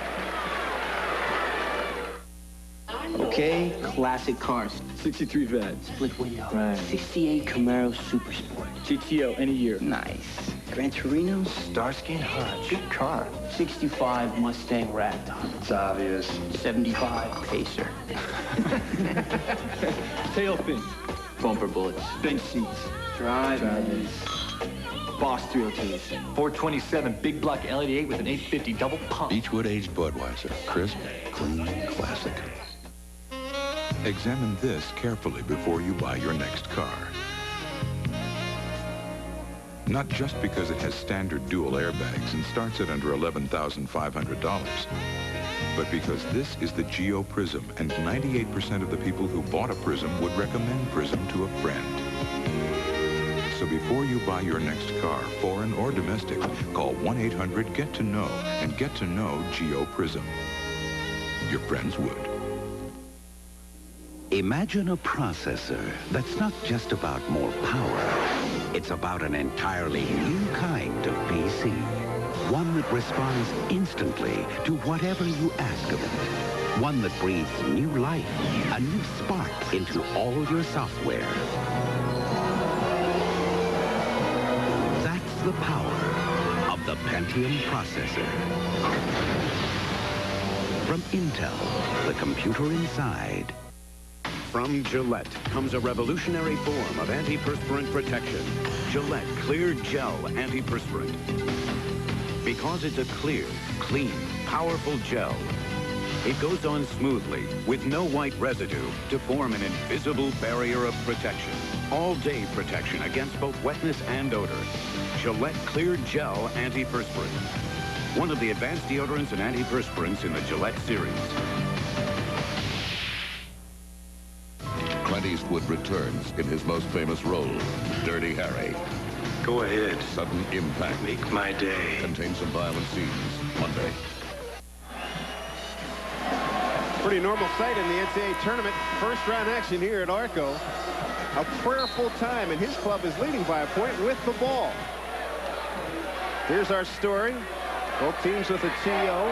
Okay, classic cars. 63 Vette. Split window. Right. 68 Camaro Super Sport. GTO, any year. Nice. Gran Torino, Starsky and Hutch. Good car. 65 Mustang Ragtop. It's obvious. 75 Pacer. Tail fins. Bumper bullets. Bench seats. Drive-ins. Boss 302s. 427 big block LED8 with an 850 double pump. Beechwood aged Budweiser. Crisp, clean, classic. Examine this carefully before you buy your next car. Not just because it has standard dual airbags and starts at under $11,500, but because this is the Geo Prism, and 98% of the people who bought a Prism would recommend Prism to a friend. So before you buy your next car, foreign or domestic, call 1-800-GET-TO-KNOW and get to know Geo Prism. Your friends would. Imagine a processor that's not just about more power. It's about an entirely new kind of PC. One that responds instantly to whatever you ask of it. One that breathes new life, a new spark into all your software. That's the power of the Pentium processor. From Intel, the computer inside. From Gillette comes a revolutionary form of antiperspirant protection. Gillette Clear Gel Antiperspirant. Because it's a clear, clean, powerful gel, it goes on smoothly with no white residue to form an invisible barrier of protection. All-day protection against both wetness and odor. Gillette Clear Gel Antiperspirant. One of the advanced deodorants and antiperspirants in the Gillette series. Clint Eastwood returns in his most famous role, Dirty Harry. Go ahead. Sudden Impact. Make my day. Contains some violent scenes. Monday. Pretty normal sight in the NCAA tournament. First round action here at Arco. A prayerful time, and his club is leading by a point with the ball. Here's our story. Both teams with a TO.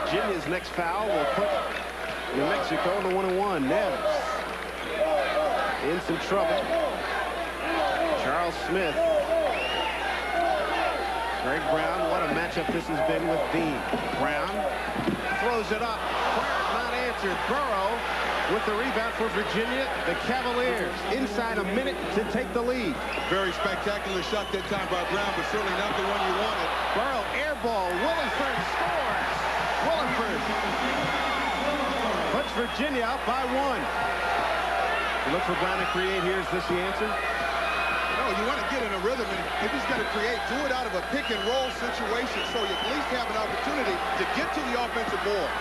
Virginia's next foul will put New Mexico in the 1-1. Neves in some trouble. Charles Smith. Greg Brown, what a matchup this has been with Dean. Brown throws it up. Not answered. Burrow with the rebound for Virginia. The Cavaliers inside a minute to take the lead. Very spectacular shot that time by Brown, but certainly not the one you wanted. Burrow air ball. Williford scores. Williford puts Virginia up by 1. You look for Brown to create here. Is this the answer? No, you want to get in a rhythm, and if he's going to create, do it out of a pick-and-roll situation so you at least have an opportunity to get to the offensive board.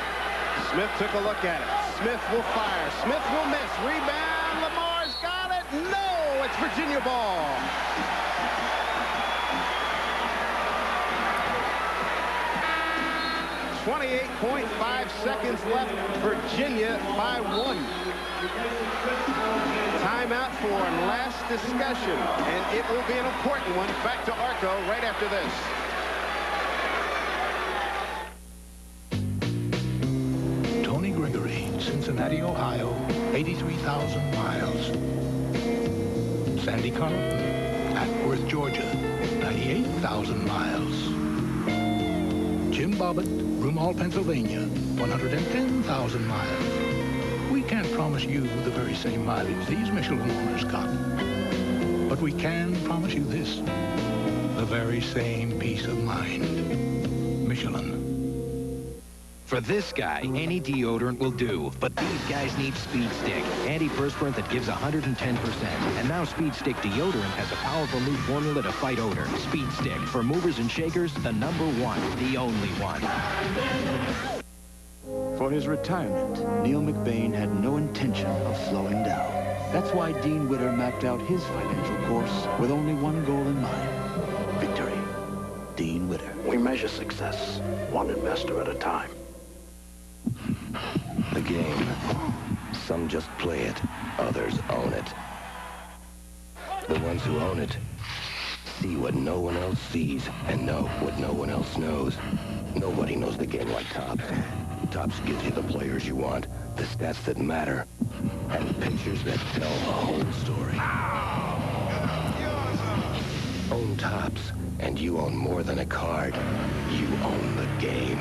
Smith took a look at it. Smith will fire. Smith will miss. Rebound. Lamar's got it. No, it's Virginia ball. .5 seconds left. Virginia by 1. Timeout for last discussion, and it will be an important one. Back to Arco right after this. Tony Gregory, Cincinnati, Ohio, 83,000 miles. Sandy Carlton, Acworth, Georgia, 98,000 miles. Jim Bobbitt, Broomall, Pennsylvania, 110,000 miles. We can't promise you the very same mileage these Michelin owners got. But we can promise you this, the very same peace of mind. Michelin. For this guy, any deodorant will do. But these guys need Speed Stick, antiperspirant that gives 110%. And now Speed Stick deodorant has a powerful new formula to fight odor. Speed Stick, for movers and shakers, the #1, the only one. For his retirement, Neil McBain had no intention of slowing down. That's why Dean Witter mapped out his financial course with only one goal in mind: victory. Dean Witter. We measure success, one investor at a time. The game. Some just play it, others own it. The ones who own it see what no one else sees and know what no one else knows. Nobody knows the game like Topps. Topps gives you the players you want, the stats that matter, and pictures that tell the whole story. own Topps, and you own more than a card. You own the game.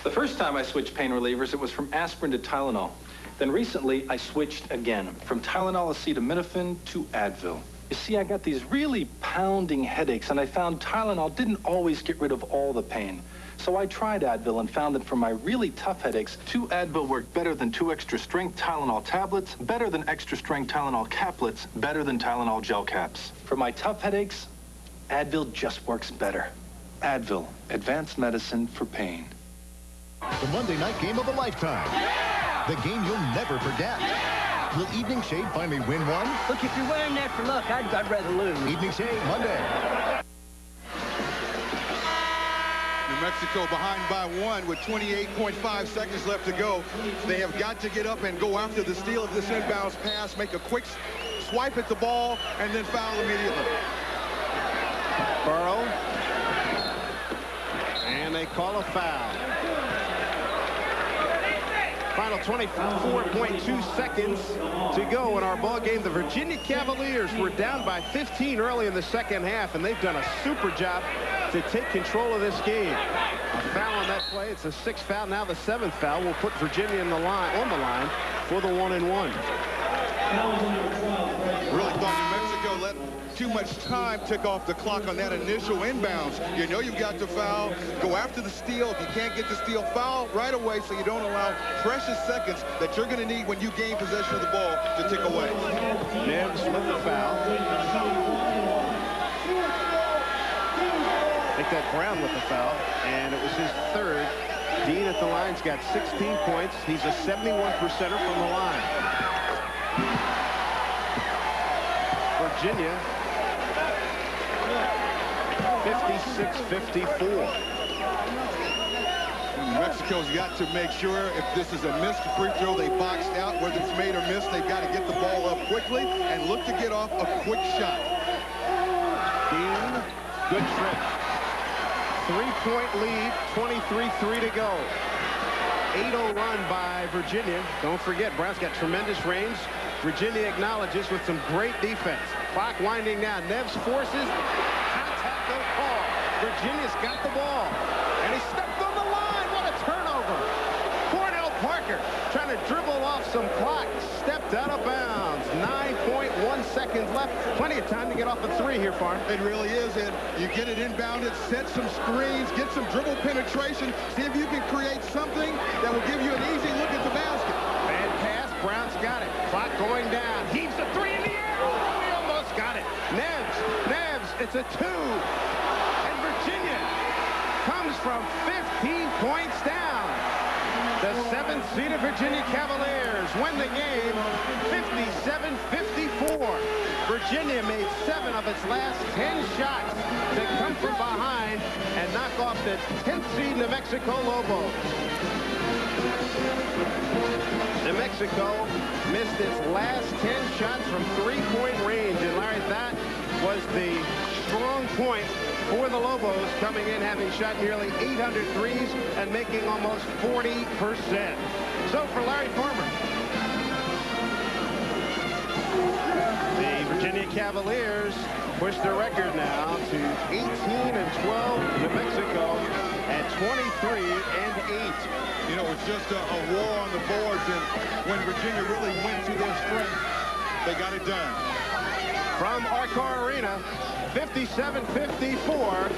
The first time I switched pain relievers, it was from aspirin to Tylenol. Then recently, I switched again, from Tylenol acetaminophen to Advil. You see, I got these really pounding headaches, and I found Tylenol didn't always get rid of all the pain. So I tried Advil and found that for my really tough headaches, 2 Advil worked better than 2 extra-strength Tylenol tablets, better than extra-strength Tylenol caplets, better than Tylenol gel caps. For my tough headaches, Advil just works better. Advil, advanced medicine for pain. The Monday night game of a lifetime. Yeah! The game you'll never forget. Yeah! Will Evening Shade finally win one? Look, if you're wearing that for luck, I'd rather lose. Evening Shade, Monday. New Mexico behind by 1 with 28.5 seconds left to go. They have got to get up and go after the steal of this inbounds pass, make a quick swipe at the ball, and then foul immediately. Burrow. And they call a foul. Final 24.2 seconds to go in our ball game. The Virginia Cavaliers were down by 15 early in the second half, and they've done a super job to take control of this game. A foul on that play. It's the 6th foul. Now the 7th foul will put Virginia on the line for the 1-and-1. Really thought New Mexico let too much time tick off the clock on that initial inbounds. You know you've got to foul, go after the steal. If you can't get the steal, foul right away so you don't allow precious seconds that you're going to need when you gain possession of the ball to tick away. Neves with the foul. I think that Brown with the foul, and it was his 3rd. Dean at the line's got 16 points. He's a 71%er from the line. Virginia, 56-54. Mexico's got to make sure if this is a missed free throw, they boxed out. Whether it's made or missed, they've got to get the ball up quickly and look to get off a quick shot. Dean, good trip. 3-point lead, 23-3 to go. 8-0 run by Virginia. Don't forget, Brown's got tremendous range. Virginia acknowledges with some great defense. Clock winding down. Neves forces. Contact, no call. Virginia's got the ball. And he stepped on the line. What a turnover. Cornell Parker trying to dribble off some clock. Stepped out of bounds. 9.1 seconds left. Plenty of time to get off a 3 here, Farm. It really is. And you get it inbounded, set some screens, get some dribble penetration. See if you can create something that will give you an easy look at the basket. Bad pass. Brown's got it. Clock going down. Heaves a 3 in the air. Oh, he almost got it. Neves. It's a 2. And Virginia comes from 15 points down. The 7th-seeded Virginia Cavaliers win the game 57-54. Virginia made 7 of its last 10 shots to come from behind and knock off the 10th-seed New Mexico Lobos. New Mexico missed its last 10 shots from 3-point range. And Larry, that was the strong point for the Lobos, coming in having shot nearly 800 threes and making almost 40%. So for Larry Farmer, the Virginia Cavaliers push their record now to 18-12. New Mexico at 23-8. You know, it's just a war on the boards, and when Virginia really went to their strength, they got it done. From Arcor Arena, 57-54.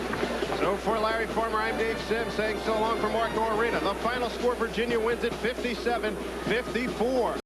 So for Larry Farmer, I'm Dave Sims saying so long from Arcor Arena. The final score, Virginia wins at 57-54.